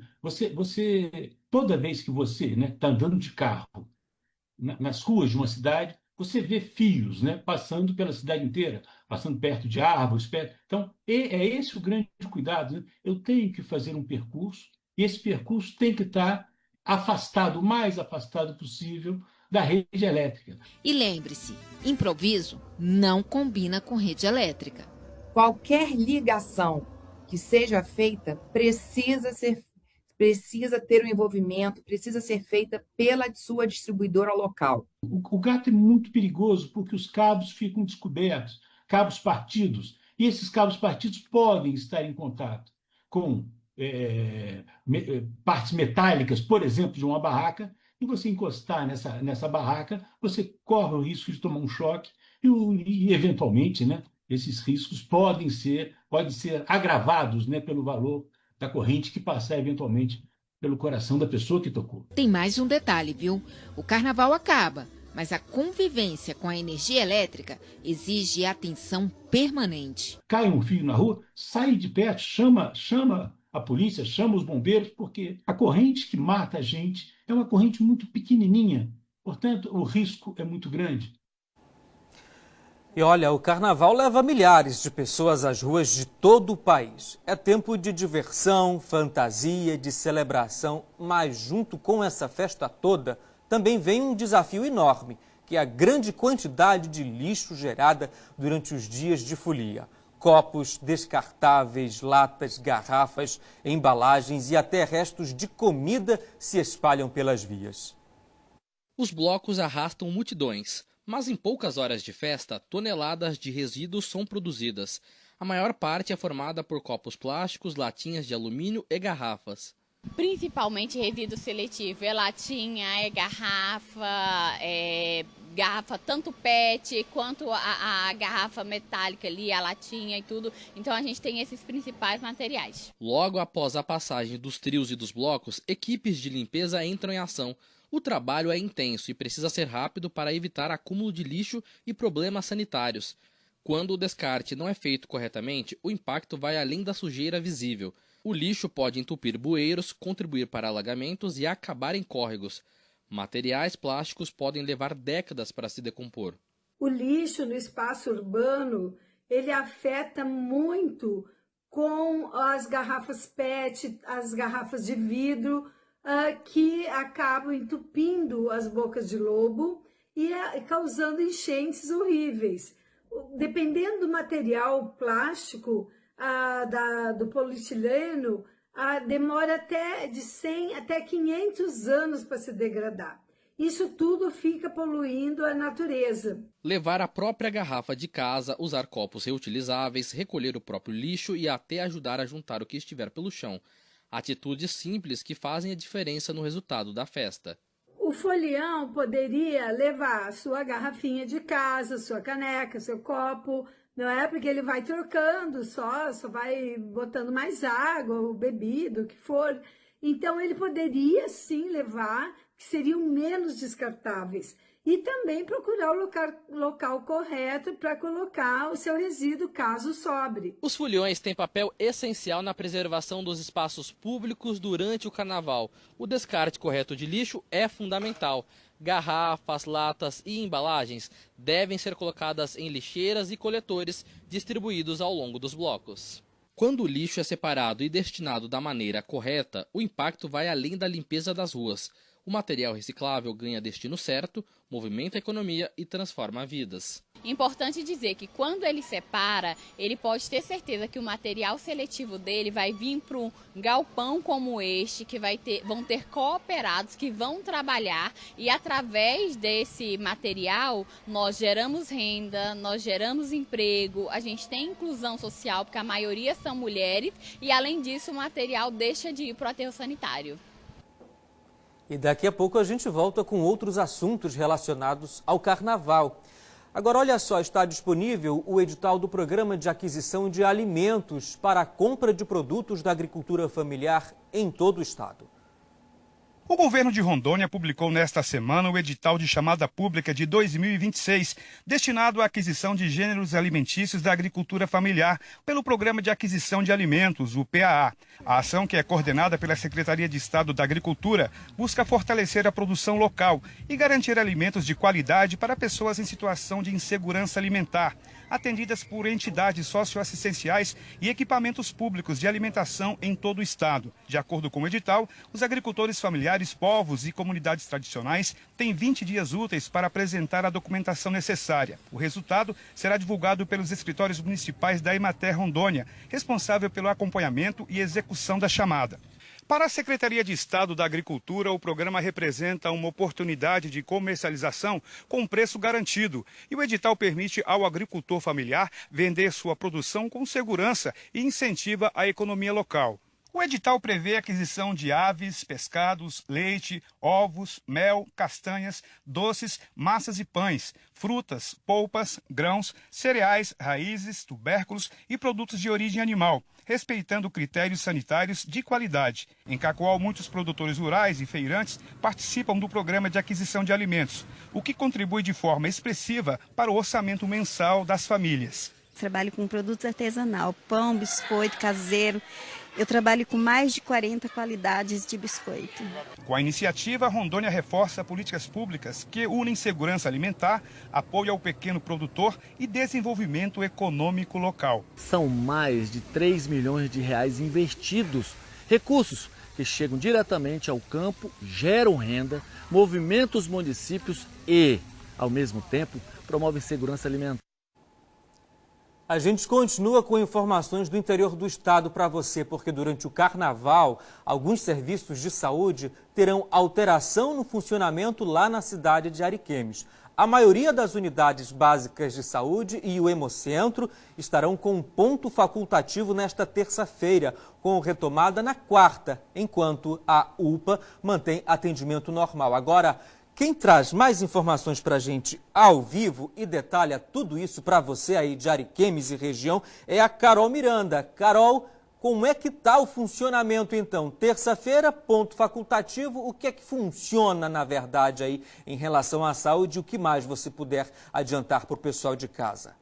Toda vez que você está andando de carro nas ruas de uma cidade, você vê fios, né, passando pela cidade inteira, passando perto de árvores. Então, é esse o grande cuidado, né? Eu tenho que fazer um percurso, e esse percurso tem que estar afastado, o mais afastado possível da rede elétrica. E lembre-se, improviso não combina com rede elétrica. Qualquer ligação que seja feita precisa ter um envolvimento, precisa ser feita pela sua distribuidora local. O gato é muito perigoso porque os cabos ficam descobertos, cabos partidos, e esses cabos partidos podem estar em contato com partes metálicas, por exemplo, de uma barraca, e você encostar nessa barraca, você corre o risco de tomar um choque e eventualmente, né, esses riscos podem ser agravados, né, pelo valor da corrente que passar eventualmente pelo coração da pessoa que tocou. Tem mais um detalhe, viu? O carnaval acaba, mas a convivência com a energia elétrica exige atenção permanente. Cai um fio na rua, sai de perto, chama a polícia, chama os bombeiros, porque a corrente que mata a gente é uma corrente muito pequenininha, portanto, o risco é muito grande. E olha, o carnaval leva milhares de pessoas às ruas de todo o país. É tempo de diversão, fantasia, de celebração, mas junto com essa festa toda, também vem um desafio enorme, que é a grande quantidade de lixo gerada durante os dias de folia. Copos descartáveis, latas, garrafas, embalagens e até restos de comida se espalham pelas vias. Os blocos arrastam multidões, mas em poucas horas de festa, toneladas de resíduos são produzidas. A maior parte é formada por copos plásticos, latinhas de alumínio e garrafas. Principalmente resíduo seletivo, é latinha, é garrafa tanto PET quanto a garrafa metálica ali, a latinha e tudo. Então a gente tem esses principais materiais. Logo após a passagem dos trios e dos blocos, equipes de limpeza entram em ação. O trabalho é intenso e precisa ser rápido para evitar acúmulo de lixo e problemas sanitários. Quando o descarte não é feito corretamente, o impacto vai além da sujeira visível. O lixo pode entupir bueiros, contribuir para alagamentos e acabar em córregos. Materiais plásticos podem levar décadas para se decompor. O lixo no espaço urbano, ele afeta muito com as garrafas PET, as garrafas de vidro, que acabam entupindo as bocas de lobo e causando enchentes horríveis. Dependendo do material plástico, do polietileno, demora até de 100 até 500 anos para se degradar. Isso tudo fica poluindo a natureza. Levar a própria garrafa de casa, usar copos reutilizáveis, recolher o próprio lixo e até ajudar a juntar o que estiver pelo chão. Atitudes simples que fazem a diferença no resultado da festa. O folião poderia levar sua garrafinha de casa, sua caneca, seu copo, não é? Porque ele vai trocando só vai botando mais água, ou bebida, o que for. Então ele poderia sim levar, que seriam menos descartáveis. E também procurar o local correto para colocar o seu resíduo, caso sobre. Os foliões têm papel essencial na preservação dos espaços públicos durante o carnaval. O descarte correto de lixo é fundamental. Garrafas, latas e embalagens devem ser colocadas em lixeiras e coletores distribuídos ao longo dos blocos. Quando o lixo é separado e destinado da maneira correta, o impacto vai além da limpeza das ruas. O material reciclável ganha destino certo, movimenta a economia e transforma vidas. Importante dizer que quando ele separa, ele pode ter certeza que o material seletivo dele vai vir para um galpão como este, que vão ter cooperados que vão trabalhar e através desse material nós geramos renda, nós geramos emprego, a gente tem inclusão social porque a maioria são mulheres e além disso o material deixa de ir para o aterro sanitário. E daqui a pouco a gente volta com outros assuntos relacionados ao carnaval. Agora, olha só, está disponível o edital do Programa de Aquisição de Alimentos para a compra de produtos da agricultura familiar em todo o estado. O governo de Rondônia publicou nesta semana o edital de chamada pública de 2026, destinado à aquisição de gêneros alimentícios da agricultura familiar pelo Programa de Aquisição de Alimentos, o PAA. A ação, que é coordenada pela Secretaria de Estado da Agricultura, busca fortalecer a produção local e garantir alimentos de qualidade para pessoas em situação de insegurança alimentar, atendidas por entidades socioassistenciais e equipamentos públicos de alimentação em todo o estado. De acordo com o edital, os agricultores familiares, povos e comunidades tradicionais têm 20 dias úteis para apresentar a documentação necessária. O resultado será divulgado pelos escritórios municipais da Emater Rondônia, responsável pelo acompanhamento e execução da chamada. Para a Secretaria de Estado da Agricultura, o programa representa uma oportunidade de comercialização com preço garantido e o edital permite ao agricultor familiar vender sua produção com segurança e incentiva a economia local. O edital prevê a aquisição de aves, pescados, leite, ovos, mel, castanhas, doces, massas e pães, frutas, polpas, grãos, cereais, raízes, tubérculos e produtos de origem animal, respeitando critérios sanitários de qualidade. Em Cacoal, muitos produtores rurais e feirantes participam do programa de aquisição de alimentos, o que contribui de forma expressiva para o orçamento mensal das famílias. Trabalho com produtos artesanal, pão, biscoito caseiro. Eu trabalho com mais de 40 qualidades de biscoito. Com a iniciativa, Rondônia reforça políticas públicas que unem segurança alimentar, apoio ao pequeno produtor e desenvolvimento econômico local. São mais de 3 milhões de reais investidos, recursos que chegam diretamente ao campo, geram renda, movimentam os municípios e, ao mesmo tempo, promovem segurança alimentar. A gente continua com informações do interior do estado para você, porque durante o carnaval, alguns serviços de saúde terão alteração no funcionamento lá na cidade de Ariquemes. A maioria das unidades básicas de saúde e o Hemocentro estarão com um ponto facultativo nesta terça-feira, com retomada na quarta, enquanto a UPA mantém atendimento normal. Agora, quem traz mais informações para a gente ao vivo e detalha tudo isso para você aí de Ariquemes e região é a Carol Miranda. Carol, como é que está o funcionamento então? Terça-feira, ponto facultativo, o que é que funciona na verdade aí em relação à saúde? O que mais você puder adiantar para o pessoal de casa?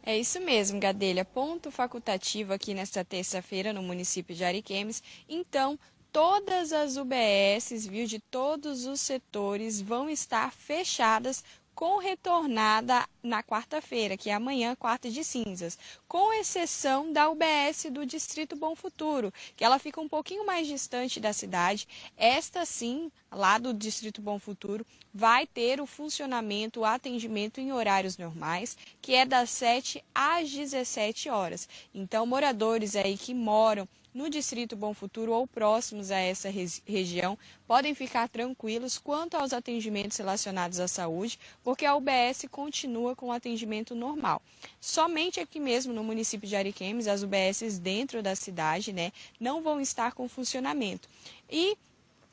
É isso mesmo, Gadelha. Ponto facultativo aqui nesta terça-feira no município de Ariquemes. Então, todas as UBSs, viu, de todos os setores vão estar fechadas com retornada na quarta-feira, que é amanhã, quarta de cinzas, com exceção da UBS do Distrito Bom Futuro, que ela fica um pouquinho mais distante da cidade. Esta sim, lá do Distrito Bom Futuro, vai ter o funcionamento, o atendimento em horários normais, que é das 7 às 17 horas. Então, moradores aí que moram no Distrito Bom Futuro ou próximos a essa região podem ficar tranquilos quanto aos atendimentos relacionados à saúde, porque a UBS continua com o atendimento normal. Somente aqui mesmo no município de Ariquemes, as UBSs dentro da cidade, não vão estar com funcionamento. E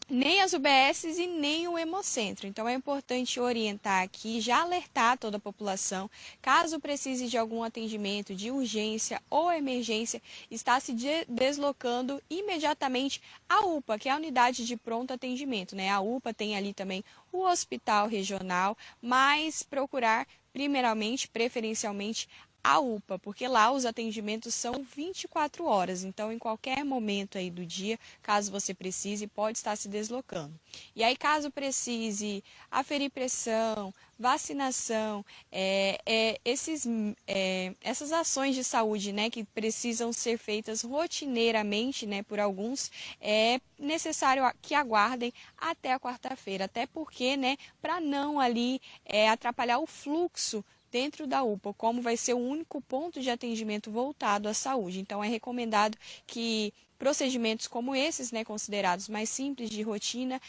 nem as UBSs e nem o Hemocentro. Então é importante orientar aqui, já alertar toda a população, caso precise de algum atendimento de urgência ou emergência, está se deslocando imediatamente à UPA, que é a unidade de pronto atendimento. A UPA tem ali também o hospital regional, mas procurar primeiramente, preferencialmente, a UPA, porque lá os atendimentos são 24 horas, então em qualquer momento aí do dia, caso você precise, pode estar se deslocando. E aí caso precise aferir pressão, vacinação, essas ações de saúde, que precisam ser feitas rotineiramente, por alguns, é necessário que aguardem até a quarta-feira, até porque, para não ali atrapalhar o fluxo dentro da UPA, como vai ser o único ponto de atendimento voltado à saúde. Então, é recomendado que procedimentos como esses, considerados mais simples de rotina,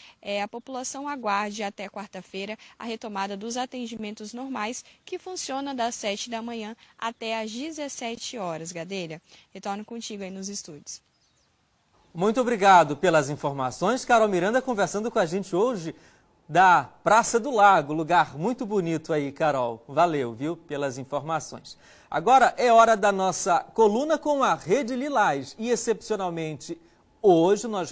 a população aguarde até quarta-feira a retomada dos atendimentos normais, que funciona das 7 da manhã até às 17 horas. Gadelha, retorno contigo aí nos estúdios. Muito obrigado pelas informações. Carol Miranda conversando com a gente hoje da Praça do Lago, lugar muito bonito aí, Carol. Valeu, viu, pelas informações. Agora é hora da nossa coluna com a Rede Lilás e, excepcionalmente, hoje nós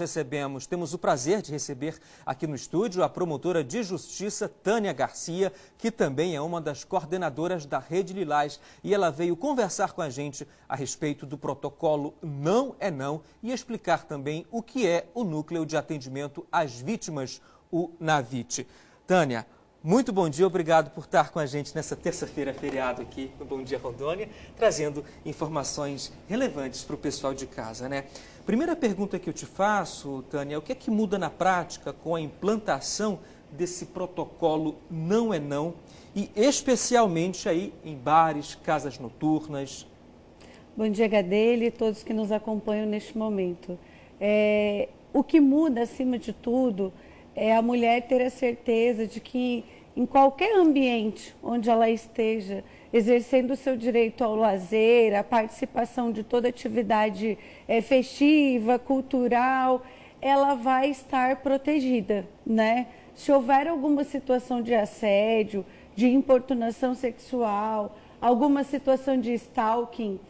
temos o prazer de receber aqui no estúdio a promotora de justiça Tânia Garcia, que também é uma das coordenadoras da Rede Lilás, e ela veio conversar com a gente a respeito do protocolo Não é Não e explicar também o que é o Núcleo de Atendimento às Vítimas, o NAVIT. Tânia, muito bom dia, obrigado por estar com a gente nessa terça-feira feriado aqui no Bom Dia Rondônia, trazendo informações relevantes para o pessoal de casa, Primeira pergunta que eu te faço, Tânia, o que é que muda na prática com a implantação desse protocolo Não é Não e especialmente aí em bares, casas noturnas? Bom dia, Gadelha, e todos que nos acompanham neste momento. O que muda, acima de tudo, é a mulher ter a certeza de que em qualquer ambiente onde ela esteja, exercendo o seu direito ao lazer, à participação de toda atividade festiva, cultural, ela vai estar protegida, Se houver alguma situação de assédio, de importunação sexual, alguma situação de stalking,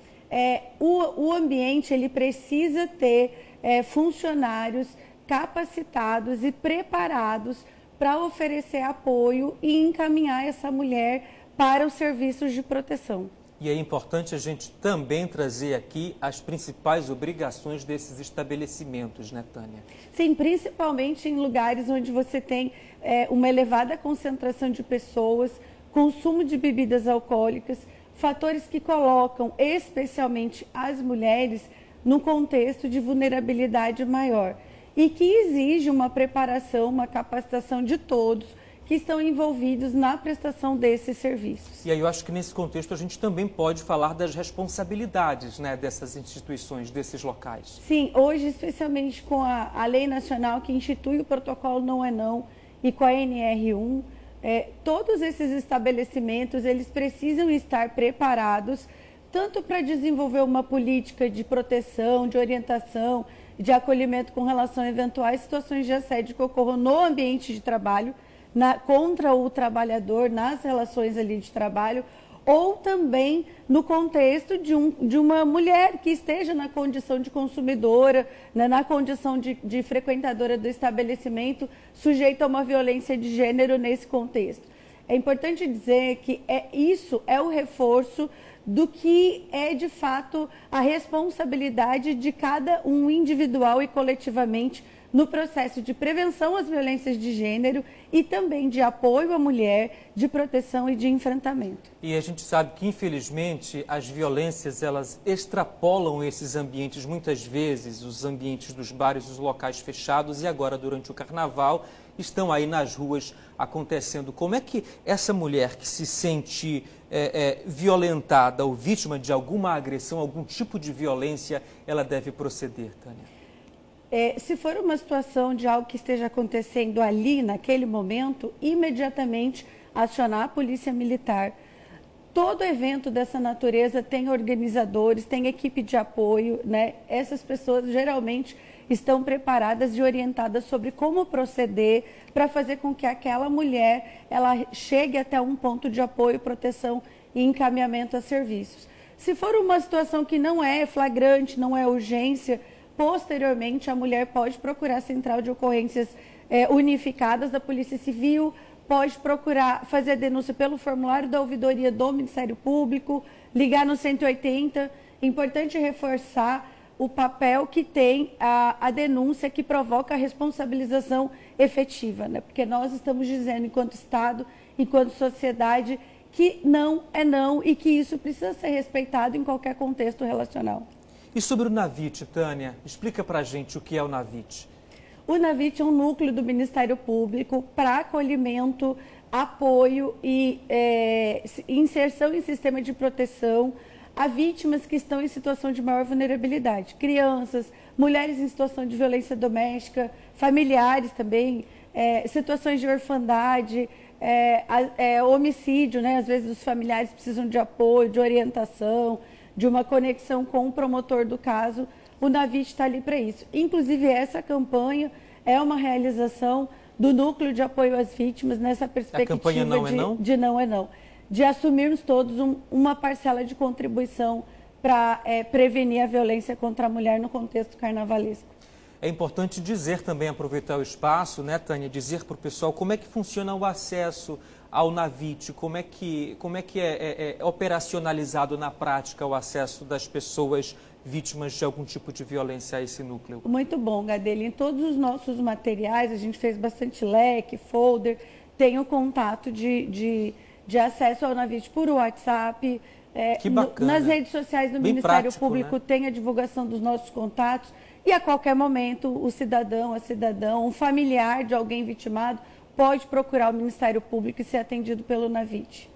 o ambiente ele precisa ter funcionários capacitados e preparados para oferecer apoio e encaminhar essa mulher para os serviços de proteção. E é importante a gente também trazer aqui as principais obrigações desses estabelecimentos, Tânia? Sim, principalmente em lugares onde você tem uma elevada concentração de pessoas, consumo de bebidas alcoólicas, fatores que colocam especialmente as mulheres num contexto de vulnerabilidade maior e que exige uma preparação, uma capacitação de todos que estão envolvidos na prestação desses serviços. E aí eu acho que nesse contexto a gente também pode falar das responsabilidades, né, dessas instituições, desses locais. Sim, hoje, especialmente com a lei nacional que institui o protocolo Não é Não e com a NR1, todos esses estabelecimentos eles precisam estar preparados tanto para desenvolver uma política de proteção, de orientação, de acolhimento com relação a eventuais situações de assédio que ocorram no ambiente de trabalho, contra o trabalhador, nas relações ali de trabalho, ou também no contexto de uma mulher que esteja na condição de consumidora, né, na condição de frequentadora do estabelecimento, sujeita a uma violência de gênero nesse contexto. É importante dizer que isso é o reforço do que é, de fato, a responsabilidade de cada um individual e coletivamente no processo de prevenção às violências de gênero e também de apoio à mulher, de proteção e de enfrentamento. E a gente sabe que, infelizmente, as violências, elas extrapolam esses ambientes, muitas vezes, os ambientes dos bares, os locais fechados, e agora, durante o carnaval, estão aí nas ruas acontecendo. Como é que essa mulher que se sente violentada ou vítima de alguma agressão, algum tipo de violência, ela deve proceder, Tânia? Se for uma situação de algo que esteja acontecendo ali, naquele momento, imediatamente acionar a polícia militar. Todo evento dessa natureza tem organizadores, tem equipe de apoio, né? Essas pessoas geralmente estão preparadas e orientadas sobre como proceder para fazer com que aquela mulher ela chegue até um ponto de apoio, proteção e encaminhamento a serviços. Se for uma situação que não é flagrante, não é urgência, posteriormente a mulher pode procurar a central de ocorrências unificadas da Polícia Civil, pode procurar fazer a denúncia pelo formulário da ouvidoria do Ministério Público, ligar no 180. Importante reforçar o papel que tem a denúncia que provoca a responsabilização efetiva, né? Porque nós estamos dizendo, enquanto Estado, enquanto sociedade, que não é não e que isso precisa ser respeitado em qualquer contexto relacional. E sobre o NAVIT, Tânia, explica pra gente o que é o NAVIT. O NAVIT é um núcleo do Ministério Público para acolhimento, apoio e inserção em sistema de proteção a vítimas que estão em situação de maior vulnerabilidade. Crianças, mulheres em situação de violência doméstica, familiares também, situações de orfandade, homicídio, né? Às vezes os familiares precisam de apoio, de orientação, de uma conexão com o promotor do caso. O NAVIT está ali para isso. Inclusive, essa campanha é uma realização do Núcleo de Apoio às Vítimas nessa perspectiva a campanha Não é Não? De Não é Não. De assumirmos todos uma parcela de contribuição para prevenir a violência contra a mulher no contexto carnavalesco. É importante dizer também, aproveitar o espaço, né, Tânia, dizer para o pessoal como é que funciona o acesso ao NAVIT, como é que é operacionalizado na prática o acesso das pessoas vítimas de algum tipo de violência a esse núcleo. Muito bom, Gadelha. Em todos os nossos materiais, a gente fez bastante leque, folder, tem o contato de acesso ao NAVIT por WhatsApp. Que bacana. Nas redes sociais do Bem Ministério prático, Público, né? tem a divulgação dos nossos contatos e a qualquer momento o cidadão, a cidadã, um familiar de alguém vitimado pode procurar o Ministério Público e ser atendido pelo NAVIT.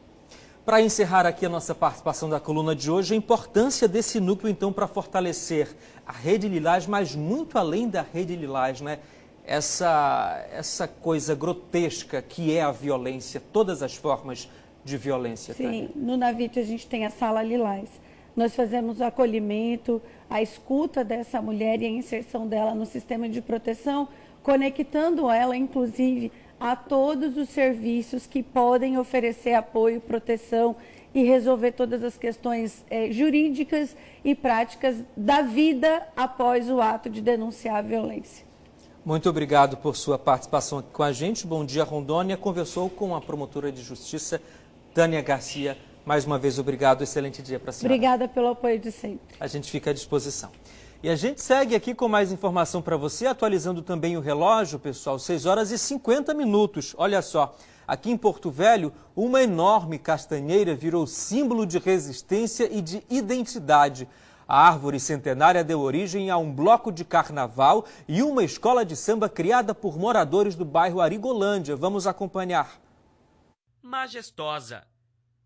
Para encerrar aqui a nossa participação da coluna de hoje, a importância desse núcleo, então, para fortalecer a Rede Lilás, mas muito além da Rede Lilás, né? Essa coisa grotesca que é a violência, todas as formas de violência. Sim, Tânia. no NAVIT a gente tem a Sala Lilás. Nós fazemos o acolhimento, a escuta dessa mulher e a inserção dela no sistema de proteção, conectando ela, inclusive, a todos os serviços que podem oferecer apoio, proteção e resolver todas as questões jurídicas e práticas da vida após o ato de denunciar a violência. Muito obrigado por sua participação aqui com a gente. Bom dia, Rondônia. Conversou com a promotora de justiça, Tânia Garcia. Mais uma vez, obrigado. Excelente dia para a senhora. Obrigada pelo apoio de sempre. A gente fica à disposição. E a gente segue aqui com mais informação para você, atualizando também o relógio, pessoal, 6 horas e 50 minutos. Olha só, aqui em Porto Velho, uma enorme castanheira virou símbolo de resistência e de identidade. A árvore centenária deu origem a um bloco de carnaval e uma escola de samba criada por moradores do bairro Arigolândia. Vamos acompanhar. Majestosa.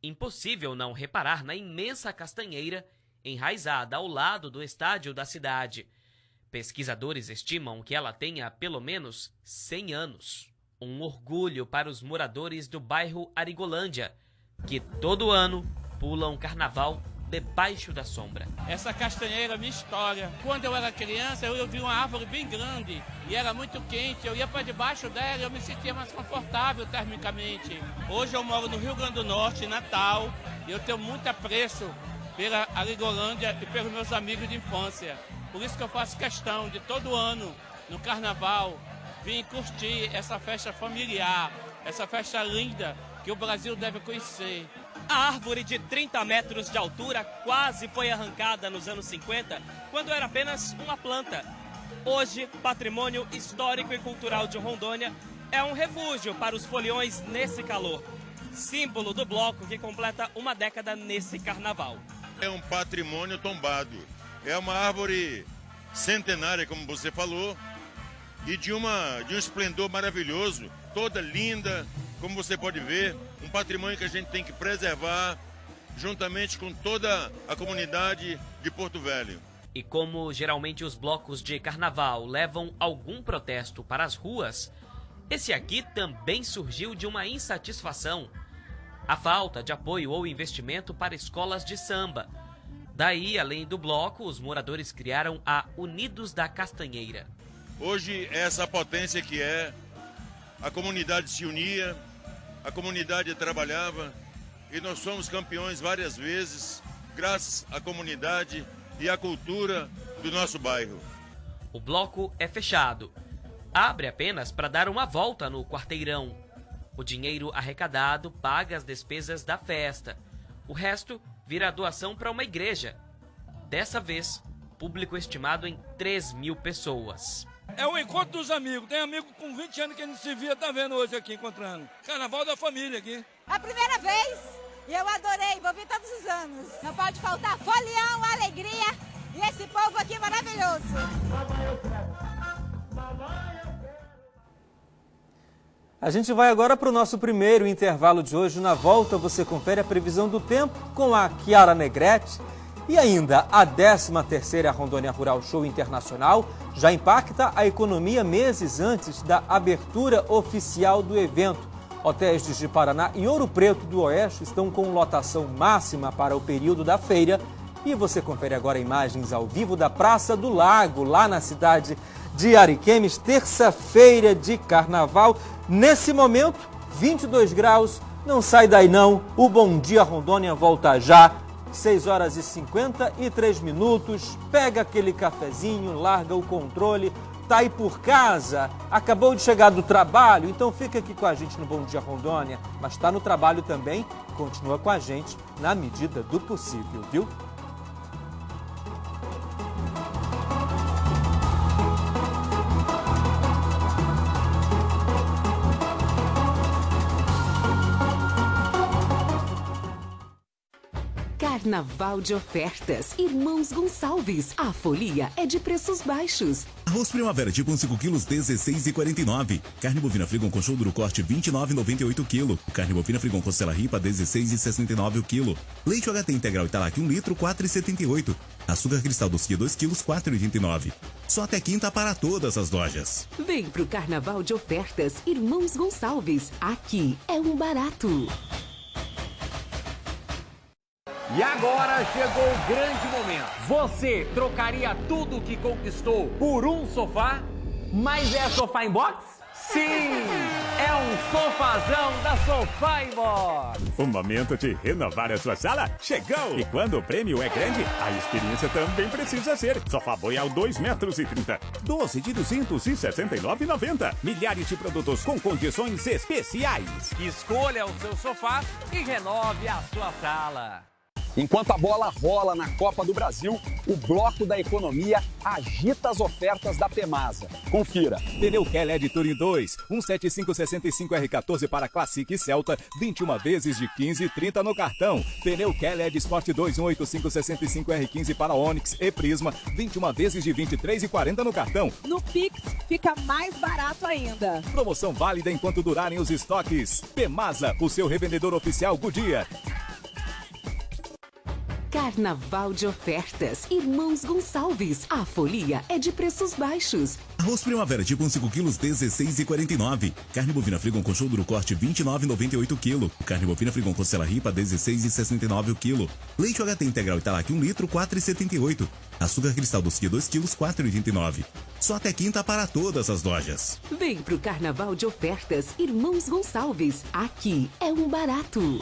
Impossível não reparar na imensa castanheira enraizada ao lado do estádio da cidade. Pesquisadores estimam que ela tenha pelo menos 100 anos. Um orgulho para os moradores do bairro Arigolândia, que todo ano pulam carnaval debaixo da sombra. Essa castanheira é minha história. Quando eu era criança, eu vi uma árvore bem grande e era muito quente. Eu ia para debaixo dela e eu me sentia mais confortável termicamente. Hoje eu moro no Rio Grande do Norte, em Natal, e eu tenho muito apreço pela Arigolândia e pelos meus amigos de infância. Por isso que eu faço questão de todo ano, no carnaval, vir curtir essa festa familiar, essa festa linda que o Brasil deve conhecer. A árvore de 30 metros de altura quase foi arrancada nos anos 50, quando era apenas uma planta. Hoje, patrimônio histórico e cultural de Rondônia, é um refúgio para os foliões nesse calor. Símbolo do bloco que completa uma década nesse carnaval. É um patrimônio tombado. É uma árvore centenária, como você falou, e de um esplendor maravilhoso, toda linda, como você pode ver, um patrimônio que a gente tem que preservar juntamente com toda a comunidade de Porto Velho. E como geralmente os blocos de carnaval levam algum protesto para as ruas, esse aqui também surgiu de uma insatisfação: a falta de apoio ou investimento para escolas de samba. Daí, além do bloco, os moradores criaram a Unidos da Castanheira. Hoje, essa potência que é, a comunidade se unia, a comunidade trabalhava e nós somos campeões várias vezes, graças à comunidade e à cultura do nosso bairro. O bloco é fechado. Abre apenas para dar uma volta no quarteirão. O dinheiro arrecadado paga as despesas da festa. O resto vira doação para uma igreja. Dessa vez, público estimado em 3.000 pessoas. É o encontro dos amigos. Tem amigo com 20 anos que a gente se via, tá vendo hoje aqui, encontrando. Carnaval da família aqui. A primeira vez, e eu adorei, vou vir todos os anos. Não pode faltar folião, alegria, e esse povo aqui é maravilhoso. A gente vai agora para o nosso primeiro intervalo de hoje. Na volta você confere a previsão do tempo com a Chiara Negrete. E ainda a 13ª Rondônia Rural Show Internacional já impacta a economia meses antes da abertura oficial do evento. Hotéis de Ji-Paraná e Ouro Preto do Oeste estão com lotação máxima para o período da feira. E você confere agora imagens ao vivo da Praça do Lago, lá na cidade de Ariquemes, terça-feira de carnaval. Nesse momento, 22 graus, não sai daí não, o Bom Dia Rondônia volta já. 6 horas e 53 minutos, pega aquele cafezinho, larga o controle, tá aí por casa, acabou de chegar do trabalho, então fica aqui com a gente no Bom Dia Rondônia, mas tá no trabalho também, continua com a gente na medida do possível, viu? Carnaval de ofertas. Irmãos Gonçalves. A folia é de preços baixos. Arroz Primavera tipo 5 quilos, R$16,49. Carne bovina Frigon com show duro corte, R$29,98 kg. Carne bovina Frigon costela ripa, R$16,69 o quilo. Leite HT integral Italac 1 litro, R$4,78. Açúcar cristal doce 2 quilos, R$4,89. Só até quinta para todas as lojas. Vem pro Carnaval de ofertas. Irmãos Gonçalves. Aqui é um barato. E agora chegou o grande momento. Você trocaria tudo que conquistou por um sofá? Mas é sofá inbox? Sim! É um sofazão da Sofá Inbox! O momento de renovar a sua sala chegou! E quando o prêmio é grande, a experiência também precisa ser. Sofá Boreal 2,30 metros, 12 de R$ 269,90. Milhares de produtos com condições especiais. Escolha o seu sofá e renove a sua sala. Enquanto a bola rola na Copa do Brasil, o Bloco da Economia agita as ofertas da Pemasa. Confira. Pneu Keled Touring 2, 17565R14 para Classic e Celta, 21 vezes de 15,30 no cartão. Pneu Keled Sport 2, 18565R15 para Onix e Prisma, 21 vezes de 23,40 no cartão. No Pix fica mais barato ainda. Promoção válida enquanto durarem os estoques. Pemasa, o seu revendedor oficial Goodyear. Carnaval de ofertas. Irmãos Gonçalves. A folia é de preços baixos. Arroz Primavera tipo 5 quilos, 16,49. Carne bovina Frigon com show duro corte, 29,98 kg. Carne bovina Frigon com cela ripa, 16,69 o quilo. Leite HT integral Italac 1 litro, 4,78. Açúcar cristal doce de 2 quilos, 4,89. Só até quinta para todas as lojas. Vem pro Carnaval de ofertas. Irmãos Gonçalves. Aqui é um barato.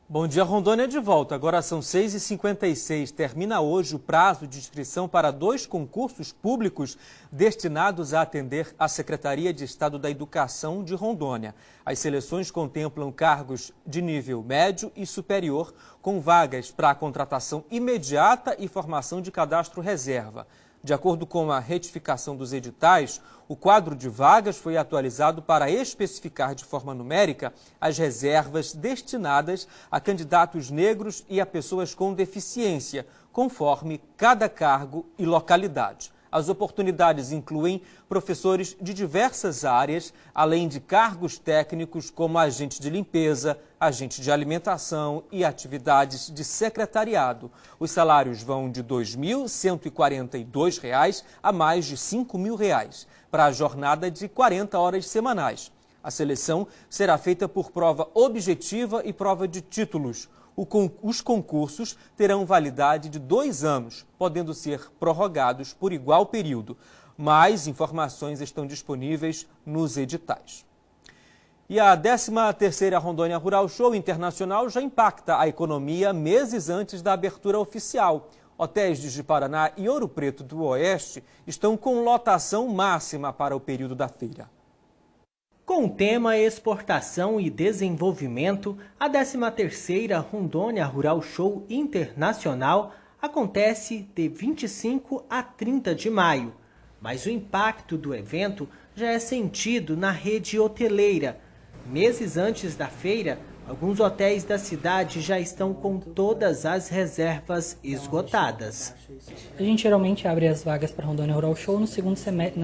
Bom dia, Rondônia de volta. Agora são 6h56. Termina hoje o prazo de inscrição para 2 concursos públicos destinados a atender a Secretaria de Estado da Educação de Rondônia. As seleções contemplam cargos de nível médio e superior, com vagas para a contratação imediata e formação de cadastro reserva. De acordo com a retificação dos editais, o quadro de vagas foi atualizado para especificar de forma numérica as reservas destinadas a candidatos negros e a pessoas com deficiência, conforme cada cargo e localidade. As oportunidades incluem professores de diversas áreas, além de cargos técnicos como agente de limpeza, agente de alimentação e atividades de secretariado. Os salários vão de R$ 2.142 a mais de R$ 5.000, para a jornada de 40 horas semanais. A seleção será feita por prova objetiva e prova de títulos. Os concursos terão validade de 2 anos, podendo ser prorrogados por igual período. Mais informações estão disponíveis nos editais. E a 13ª Rondônia Rural Show Internacional já impacta a economia meses antes da abertura oficial. Hotéis de Ji-Paraná e Ouro Preto do Oeste estão com lotação máxima para o período da feira. Com o tema Exportação e Desenvolvimento, a 13ª Rondônia Rural Show Internacional acontece de 25 a 30 de maio. Mas o impacto do evento já é sentido na rede hoteleira. Meses antes da feira, alguns hotéis da cidade já estão com todas as reservas esgotadas. A gente geralmente abre as vagas para a Rondônia Rural Show na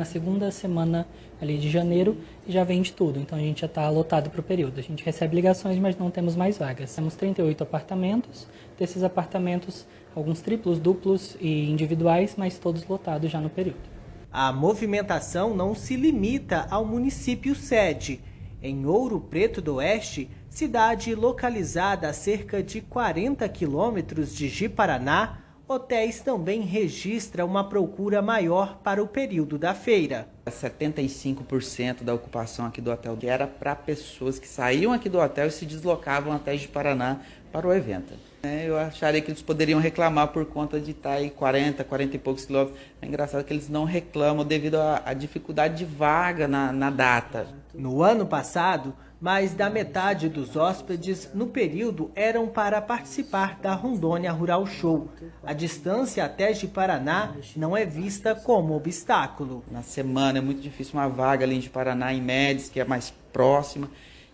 segunda semana ali de janeiro e já vende tudo. Então a gente já está lotado para o período. A gente recebe ligações, mas não temos mais vagas. Temos 38 apartamentos. Desses apartamentos, alguns triplos, duplos e individuais, mas todos lotados já no período. A movimentação não se limita ao município sede. Em Ouro Preto do Oeste, cidade localizada a cerca de 40 quilômetros de Ji-Paraná, hotéis também registram uma procura maior para o período da feira. 75% da ocupação aqui do hotel era para pessoas que saíam aqui do hotel e se deslocavam até Ji-Paraná para o evento. Eu acharia que eles poderiam reclamar por conta de estar aí 40 e poucos quilômetros. É engraçado que eles não reclamam devido à dificuldade de vaga na data. No ano passado, mais da metade dos hóspedes no período eram para participar da Rondônia Rural Show. A distância até Ji-Paraná não é vista como obstáculo. Na semana é muito difícil uma vaga ali em Ji-Paraná, em Médici, que é mais próxima.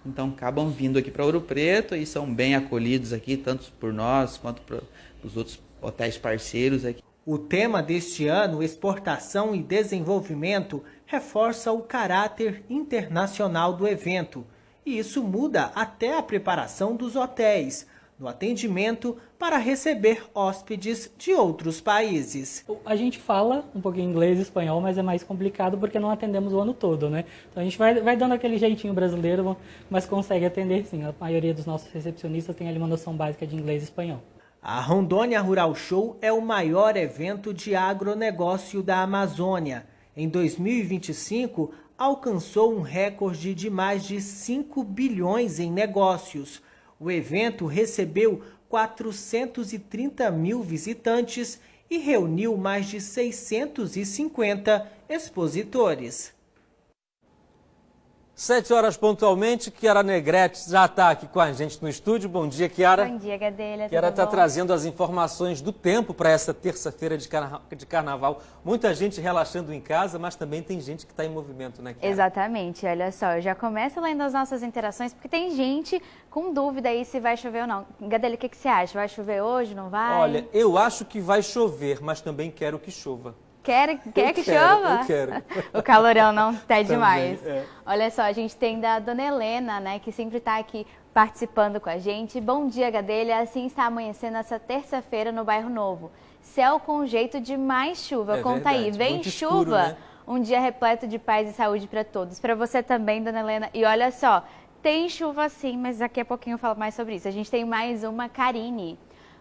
Então acabam vindo aqui para Ouro Preto e são bem acolhidos aqui, tanto por nós quanto para os outros hotéis parceiros aqui. O tema deste ano, Exportação e Desenvolvimento, reforça o caráter internacional do evento. E isso muda até a preparação dos hotéis, no atendimento para receber hóspedes de outros países. A gente fala um pouquinho inglês e espanhol, mas é mais complicado porque não atendemos o ano todo, né? Então a gente vai dando aquele jeitinho brasileiro, mas consegue atender sim. A maioria dos nossos recepcionistas tem ali uma noção básica de inglês e espanhol. A Rondônia Rural Show é o maior evento de agronegócio da Amazônia. Em 2025, alcançou um recorde de mais de 5 bilhões em negócios. O evento recebeu 430 mil visitantes e reuniu mais de 650 expositores. 7 horas pontualmente, Chiara Negrete já está aqui com a gente no estúdio. Bom dia, Chiara. Bom dia, Gadelha. Chiara está trazendo as informações do tempo para essa terça-feira de carnaval. Muita gente relaxando em casa, mas também tem gente que está em movimento, né, Chiara? Exatamente. Olha só, eu já começo lendo as nossas interações, porque tem gente com dúvida aí se vai chover ou não. Gadelha, o que você acha? Vai chover hoje, não vai? Olha, eu acho que vai chover, mas também quero que chova. Quer que chova? Eu quero. O calorão não tá demais. Também, é. Olha só, a gente tem da Dona Helena, né, que sempre está aqui participando com a gente. Bom dia, Gadelha. Assim está amanhecendo essa terça-feira no Bairro Novo. Céu com jeito de mais chuva. Conta verdade. aí, vem Muito chuva. escuro, né? Um dia repleto de paz e saúde para todos. Para você também, Dona Helena. E olha só, tem chuva sim, mas daqui a pouquinho eu falo mais sobre isso. A gente tem mais uma, Karine.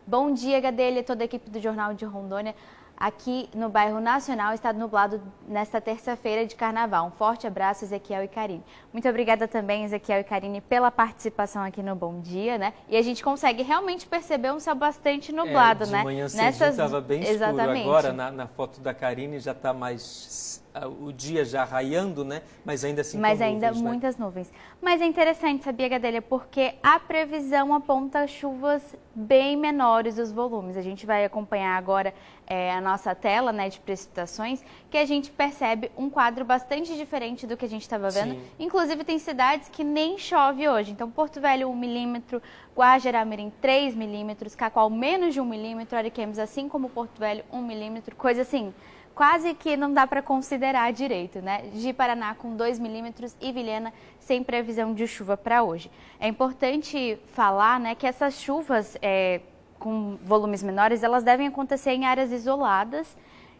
Bom dia, Gadelha, toda a equipe do Jornal de Rondônia. Aqui no Bairro Nacional está nublado nesta terça-feira de carnaval. Um forte abraço, Ezequiel e Karine. Muito obrigada também, Ezequiel e Karine, pela participação aqui no Bom Dia, né? E a gente consegue realmente perceber um céu bastante nublado, de né? manhã estava bem escuro. Exatamente. Agora, na foto da Karine, já está mais... o dia já raiando, né? Mas ainda assim Mas com ainda nuvens, muitas nuvens. Mas é interessante, sabia, Gadelha? Porque a previsão aponta chuvas bem menores os volumes. A gente vai acompanhar agora a nossa tela, né, de precipitações, que a gente percebe um quadro bastante diferente do que a gente estava vendo. Sim. Inclusive tem cidades que nem chove hoje. Então Porto Velho 1 milímetro, Guajará-Mirim 3 milímetros, Cacoal menos de 1 milímetro, Ariquemes assim como Porto Velho 1 milímetro, coisa assim... Quase que não dá para considerar direito, né? Ji-Paraná com 2 milímetros e Vilhena sem previsão de chuva para hoje. É importante falar, né, que essas chuvas com volumes menores, elas devem acontecer em áreas isoladas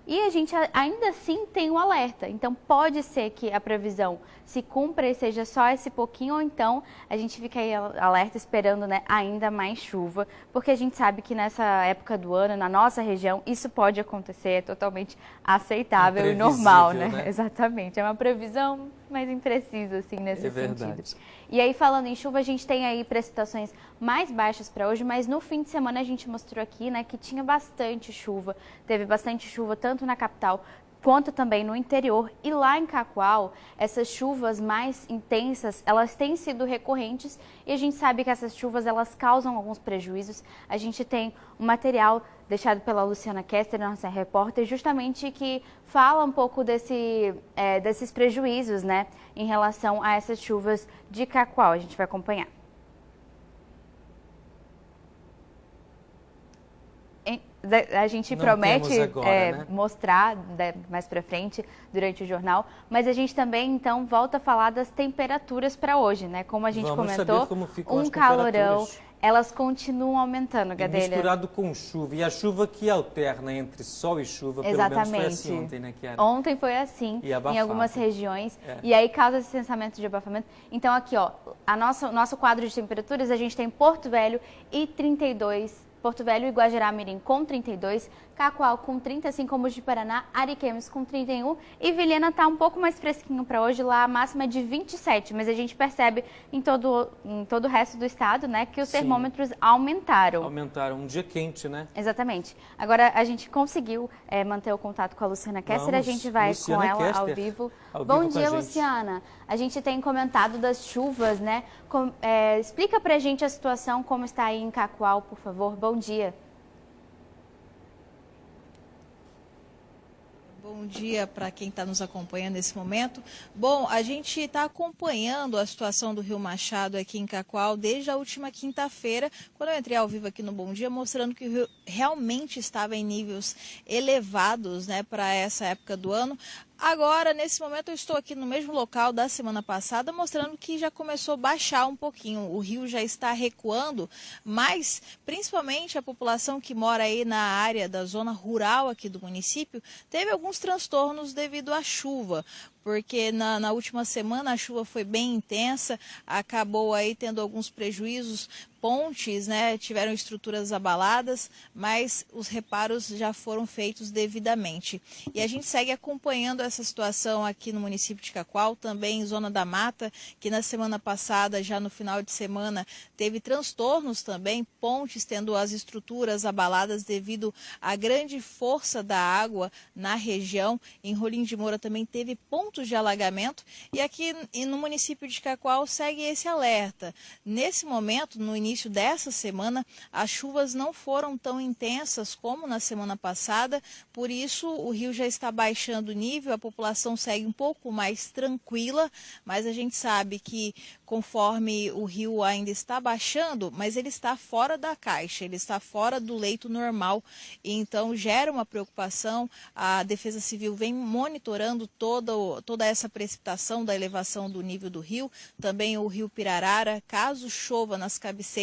e a gente ainda assim tem um alerta. Então pode ser que a previsão se cumpra e seja só esse pouquinho, ou então a gente fica aí alerta esperando, né, ainda mais chuva, porque a gente sabe que nessa época do ano, na nossa região, isso pode acontecer, é totalmente aceitável e normal, né? Exatamente, é uma previsão mais imprecisa, assim, nesse sentido. E aí, falando em chuva, a gente tem aí precipitações mais baixas para hoje, mas no fim de semana a gente mostrou aqui, né, que tinha bastante chuva, teve bastante chuva tanto na capital quanto também no interior. E lá em Cacoal, essas chuvas mais intensas, elas têm sido recorrentes e a gente sabe que essas chuvas, elas causam alguns prejuízos. A gente tem um material deixado pela Luciana Kester, nossa repórter, justamente que fala um pouco desses prejuízos, né, em relação a essas chuvas de Cacoal. A gente vai acompanhar. A gente promete agora, né? mostrar mais para frente durante o jornal, mas a gente também então volta a falar das temperaturas para hoje, né? Como a gente comentou, um calorão, elas continuam aumentando, Gadelha. E misturado com chuva, e a chuva que alterna entre sol e chuva, Exatamente. Pelo menos foi assim ontem, né, Chiara? Ontem foi assim, em algumas regiões, e aí causa esse sentimento de abafamento. Então aqui, ó, nosso quadro de temperaturas, a gente tem Porto Velho e 32, Porto Velho e Guajará-Mirim com 32, Cacoal com 30, assim como Ji-Paraná, Ariquemes com 31 e Vilhena está um pouco mais fresquinho para hoje, lá a máxima é de 27, mas a gente percebe em todo o resto do estado, né, que os termômetros aumentaram. Aumentaram, um dia quente, né? Exatamente. Agora a gente conseguiu manter o contato com a Luciana Kester, a gente vai Luciana com ela Kester, ao vivo. Ao Bom vivo dia, Luciana. A gente tem comentado das chuvas, né? Explica pra gente a situação, como está aí em Cacoal, por favor. Bom dia. Bom dia para quem está nos acompanhando nesse momento. Bom, a gente está acompanhando a situação do Rio Machado aqui em Cacoal desde a última quinta-feira, quando eu entrei ao vivo aqui no Bom Dia, mostrando que o rio realmente estava em níveis elevados, né, para essa época do ano. Agora, nesse momento, eu estou aqui no mesmo local da semana passada, mostrando que já começou a baixar um pouquinho. O rio já está recuando, mas principalmente a população que mora aí na área da zona rural aqui do município teve alguns transtornos devido à chuva, porque na última semana a chuva foi bem intensa, acabou aí tendo alguns prejuízos. Pontes, né, tiveram estruturas abaladas, mas os reparos já foram feitos devidamente. E a gente segue acompanhando essa situação aqui no município de Cacoal, também em Zona da Mata, que na semana passada, já no final de semana, teve transtornos também, pontes tendo as estruturas abaladas devido à grande força da água na região. Em Rolim de Moura também teve pontos de alagamento, e aqui no município de Cacoal segue esse alerta. Nesse momento, no início dessa semana, as chuvas não foram tão intensas como na semana passada, por isso o rio já está baixando o nível, a população segue um pouco mais tranquila, mas a gente sabe que conforme o rio ainda está baixando, mas ele está fora da caixa, ele está fora do leito normal, e então gera uma preocupação. A Defesa Civil vem monitorando toda essa precipitação da elevação do nível do rio, também o rio Pirarara, caso chova nas cabeceiras,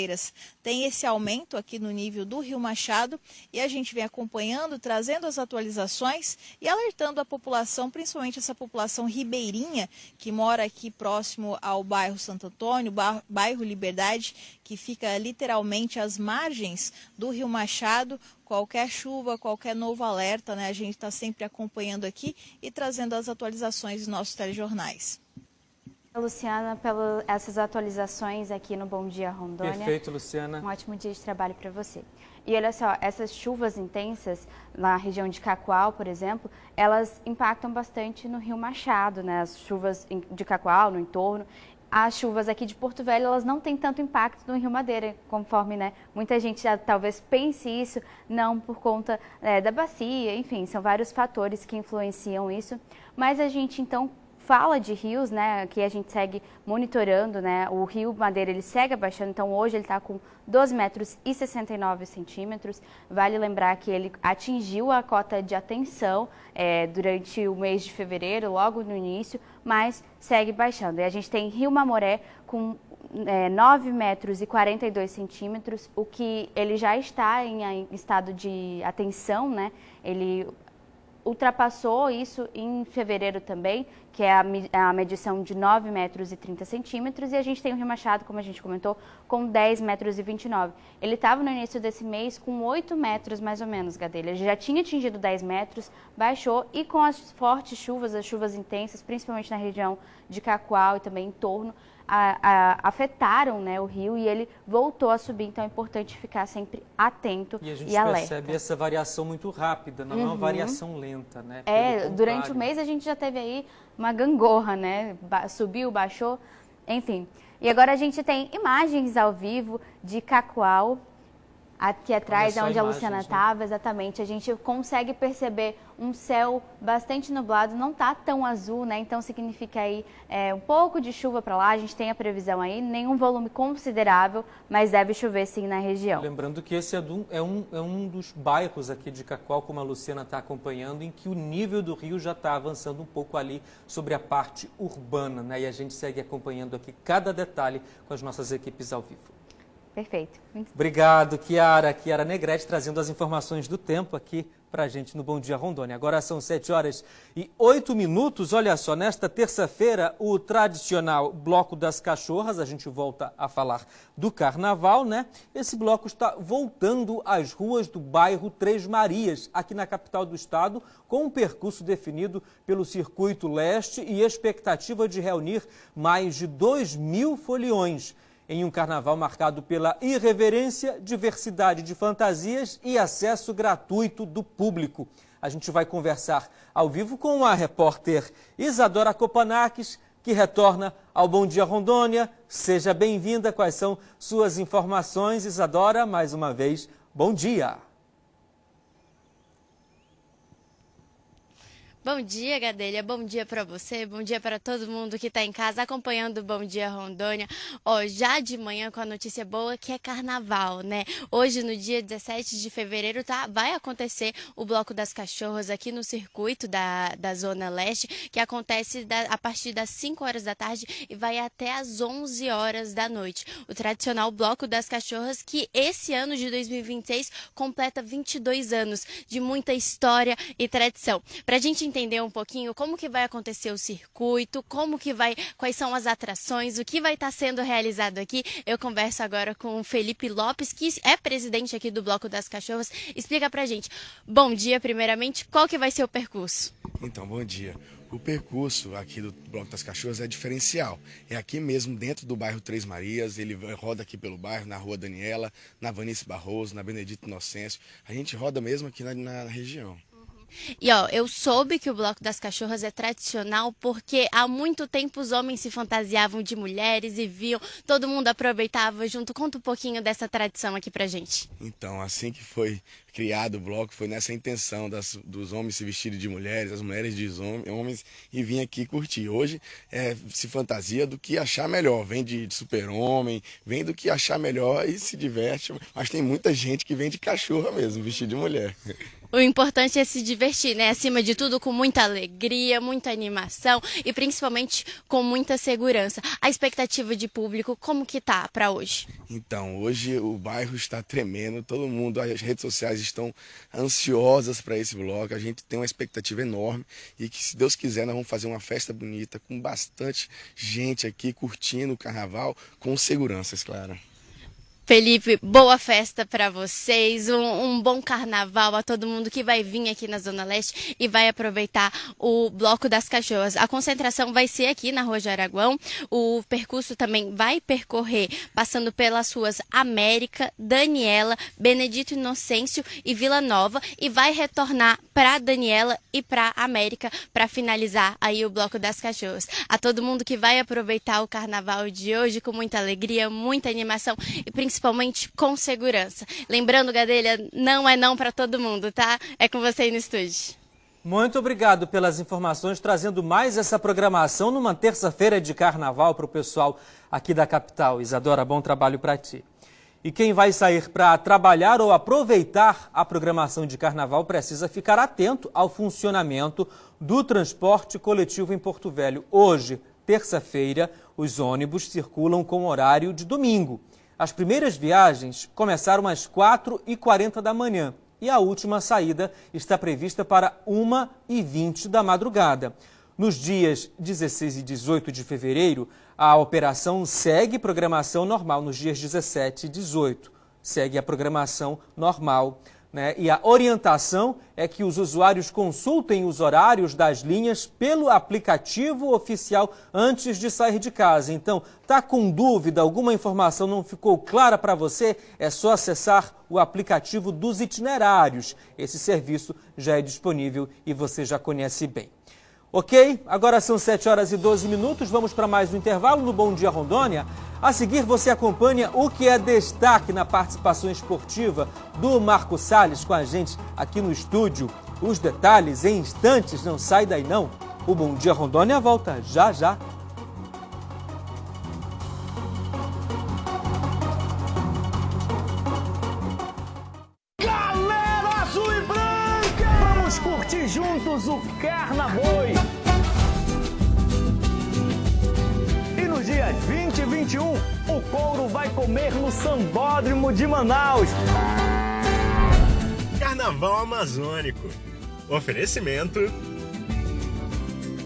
tem esse aumento aqui no nível do Rio Machado, e a gente vem acompanhando, trazendo as atualizações e alertando a população, principalmente essa população ribeirinha que mora aqui próximo ao bairro Santo Antônio, bairro Liberdade, que fica literalmente às margens do Rio Machado. Qualquer chuva, qualquer novo alerta, né, a gente está sempre acompanhando aqui e trazendo as atualizações dos nossos telejornais. Luciana, pelas essas atualizações aqui no Bom Dia Rondônia. Perfeito, Luciana. Um ótimo dia de trabalho para você. E olha só, essas chuvas intensas na região de Cacoal, por exemplo, elas impactam bastante no Rio Machado, né? As chuvas de Cacoal, no entorno. As chuvas aqui de Porto Velho, elas não têm tanto impacto no Rio Madeira, conforme, né, muita gente já talvez pense isso, não por conta da bacia, enfim, são vários fatores que influenciam isso. Mas a gente, então, fala de rios, né, que a gente segue monitorando, né, o Rio Madeira ele segue abaixando, então hoje ele está com 12 metros e 69 centímetros. Vale lembrar que ele atingiu a cota de atenção durante o mês de fevereiro, logo no início, mas segue baixando. E a gente tem Rio Mamoré com 9 metros e 42 centímetros, o que ele já está em estado de atenção, né, ele ultrapassou isso em fevereiro também, que é a medição de 9 metros e 30 centímetros, e a gente tem o Rio Machado, como a gente comentou, com 10 metros e 29. Ele estava no início desse mês com 8 metros mais ou menos, Gadelha. Ele já tinha atingido 10 metros, baixou, e com as fortes chuvas, as chuvas intensas, principalmente na região de Cacoal e também em torno, afetaram, né, o rio, e ele voltou a subir, então é importante ficar sempre atento e alerta. E a gente percebe essa variação muito rápida, não é uma variação lenta, né? Durante o mês a gente já teve aí uma gangorra, né? Subiu, baixou, enfim. E agora a gente tem imagens ao vivo de Cacoal. Aqui atrás é onde a Luciana estava, exatamente. A gente consegue perceber um céu bastante nublado, não está tão azul, né? Então significa aí um pouco de chuva para lá. A gente tem a previsão aí, nenhum volume considerável, mas deve chover sim na região. Lembrando que esse é um dos bairros aqui de Cacoal, como a Luciana está acompanhando, em que o nível do rio já está avançando um pouco ali sobre a parte urbana, né? E a gente segue acompanhando aqui cada detalhe com as nossas equipes ao vivo. Perfeito. Obrigado, Kiara. Kiara Negrete trazendo as informações do tempo aqui para a gente no Bom Dia Rondônia. Agora são 7h08. Olha só, nesta terça-feira, o tradicional Bloco das Cachorras, a gente volta a falar do carnaval, né? Esse bloco está voltando às ruas do bairro Três Marias, aqui na capital do estado, com um percurso definido pelo Circuito Leste e expectativa de reunir mais de 2.000 foliões. Em um carnaval marcado pela irreverência, diversidade de fantasias e acesso gratuito do público. A gente vai conversar ao vivo com a repórter Isadora Kopanakis, que retorna ao Bom Dia Rondônia. Seja bem-vinda. Quais são suas informações, Isadora? Mais uma vez, bom dia. Bom dia, Gadelha. Bom dia para você, bom dia para todo mundo que está em casa acompanhando o Bom Dia Rondônia. Já de manhã com a notícia boa que é carnaval, né? Hoje, no dia 17 de fevereiro, vai acontecer o Bloco das Cachorras aqui no circuito da Zona Leste, que acontece a partir das 5 horas da tarde e vai até às 11 horas da noite. O tradicional Bloco das Cachorras, que esse ano de 2026 completa 22 anos de muita história e tradição. Para a gente entender um pouquinho como que vai acontecer o circuito, quais são as atrações, o que vai estar sendo realizado aqui, eu converso agora com o Felipe Lopes, que é presidente aqui do Bloco das Cachorras. Explica pra gente. Bom dia, primeiramente, qual que vai ser o percurso? Então, bom dia. O percurso aqui do Bloco das Cachorras é diferencial. É aqui mesmo, dentro do bairro Três Marias. Ele roda aqui pelo bairro, na Rua Daniela, na Vanice Barroso, na Benedito Inocêncio. A gente roda mesmo aqui na região. E ó, eu soube que o Bloco das Cachorras é tradicional porque há muito tempo os homens se fantasiavam de mulheres e viam, todo mundo aproveitava junto. Conta um pouquinho dessa tradição aqui pra gente. Então, assim que foi criado o bloco, foi nessa intenção dos homens se vestirem de mulheres, as mulheres de homens, e vir aqui curtir. Hoje se fantasia do que achar melhor, vem de super-homem, vem do que achar melhor e se diverte, mas tem muita gente que vem de cachorra mesmo, vestido de mulher. O importante é se divertir, né? Acima de tudo, com muita alegria, muita animação e principalmente com muita segurança. A expectativa de público, como que tá para hoje? Então, hoje o bairro está tremendo, todo mundo, as redes sociais estão ansiosas para esse bloco. A gente tem uma expectativa enorme e que, se Deus quiser, nós vamos fazer uma festa bonita com bastante gente aqui curtindo o carnaval com seguranças, claro. Felipe, boa festa para vocês, um bom carnaval a todo mundo que vai vir aqui na Zona Leste e vai aproveitar o Bloco das Cachorras. A concentração vai ser aqui na Rua Jaraguão, o percurso também vai percorrer passando pelas ruas América, Daniela, Benedito Inocêncio e Vila Nova e vai retornar para Daniela e para América para finalizar aí o Bloco das Cachorras. A todo mundo que vai aproveitar o carnaval de hoje com muita alegria, muita animação e principalmente com segurança. Lembrando, Gadelha, não é não para todo mundo, tá? É com você aí no estúdio. Muito obrigado pelas informações, trazendo mais essa programação numa terça-feira de carnaval para o pessoal aqui da capital. Isadora, bom trabalho para ti. E quem vai sair para trabalhar ou aproveitar a programação de carnaval precisa ficar atento ao funcionamento do transporte coletivo em Porto Velho. Hoje, terça-feira, os ônibus circulam com horário de domingo. As primeiras viagens começaram às 4h40 da manhã e a última saída está prevista para 1h20 da madrugada. Nos dias 16 e 18 de fevereiro, a operação segue programação normal. Nos dias 17 e 18, segue a programação normal, né? E a orientação é que os usuários consultem os horários das linhas pelo aplicativo oficial antes de sair de casa. Então, tá com dúvida, alguma informação não ficou clara para você? É só acessar o aplicativo dos itinerários. Esse serviço já é disponível e você já conhece bem. Ok? Agora são 7h12, vamos para mais um intervalo no Bom Dia Rondônia. A seguir você acompanha o que é destaque na participação esportiva do Marco Salles com a gente aqui no estúdio. Os detalhes em instantes, não sai daí não. O Bom Dia Rondônia volta já já. Galera azul e branca! Vamos curtir juntos o Carnaboi! E nos dias 20 e 21, o couro vai comer no Sambódromo de Manaus. Carnaval Amazônico. Oferecimento: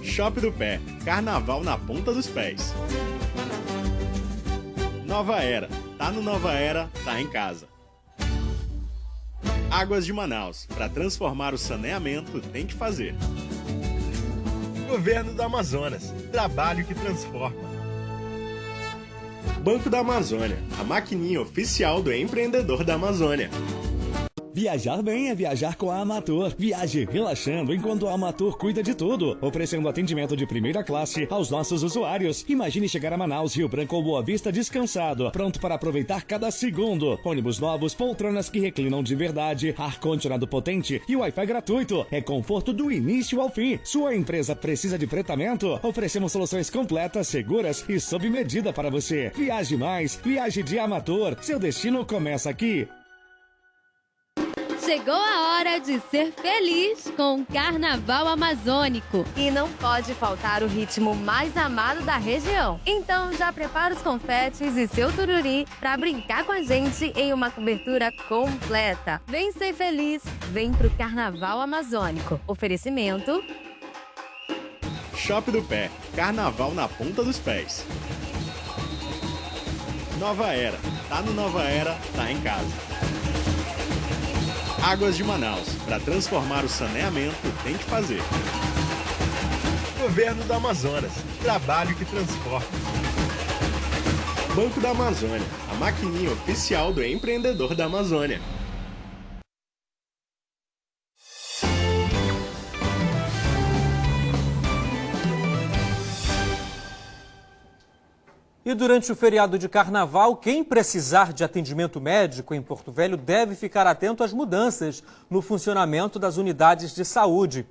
Shop do Pé. Carnaval na ponta dos pés. Nova Era. Tá no Nova Era, tá em casa. Águas de Manaus. Para transformar o saneamento, tem que fazer. Governo do Amazonas. Trabalho que transforma. Banco da Amazônia. A maquininha oficial do empreendedor da Amazônia. Viajar bem é viajar com a Amator. Viaje relaxando enquanto a Amator cuida de tudo, oferecendo atendimento de primeira classe aos nossos usuários. Imagine chegar a Manaus, Rio Branco ou Boa Vista descansado, pronto para aproveitar cada segundo. Ônibus novos, poltronas que reclinam de verdade, ar-condicionado potente e Wi-Fi gratuito. É conforto do início ao fim. Sua empresa precisa de fretamento? Oferecemos soluções completas, seguras e sob medida para você. Viaje mais, viaje de Amator. Seu destino começa aqui. Chegou a hora de ser feliz com o Carnaval Amazônico. E não pode faltar o ritmo mais amado da região. Então já prepara os confetes e seu tururi para brincar com a gente em uma cobertura completa. Vem ser feliz, vem pro Carnaval Amazônico. Oferecimento: Shop do Pé, carnaval na ponta dos pés. Nova Era, tá no Nova Era, tá em casa. Águas de Manaus, para transformar o saneamento tem que fazer. Governo do Amazonas, trabalho que transforma. Banco da Amazônia, a maquininha oficial do empreendedor da Amazônia. E durante o feriado de carnaval, quem precisar de atendimento médico em Porto Velho deve ficar atento às mudanças no funcionamento das unidades de saúde.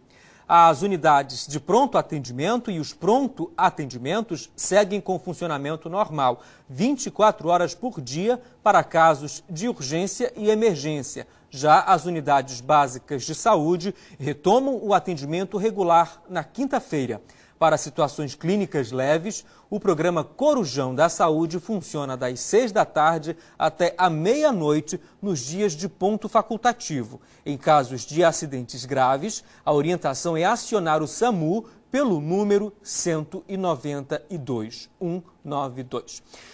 As unidades de pronto atendimento e os pronto atendimentos seguem com funcionamento normal, 24 horas por dia para casos de urgência e emergência. Já as unidades básicas de saúde retomam o atendimento regular na quinta-feira. Para situações clínicas leves, o programa Corujão da Saúde funciona das 6 da tarde até a meia-noite nos dias de ponto facultativo. Em casos de acidentes graves, a orientação é acionar o SAMU pelo número 192.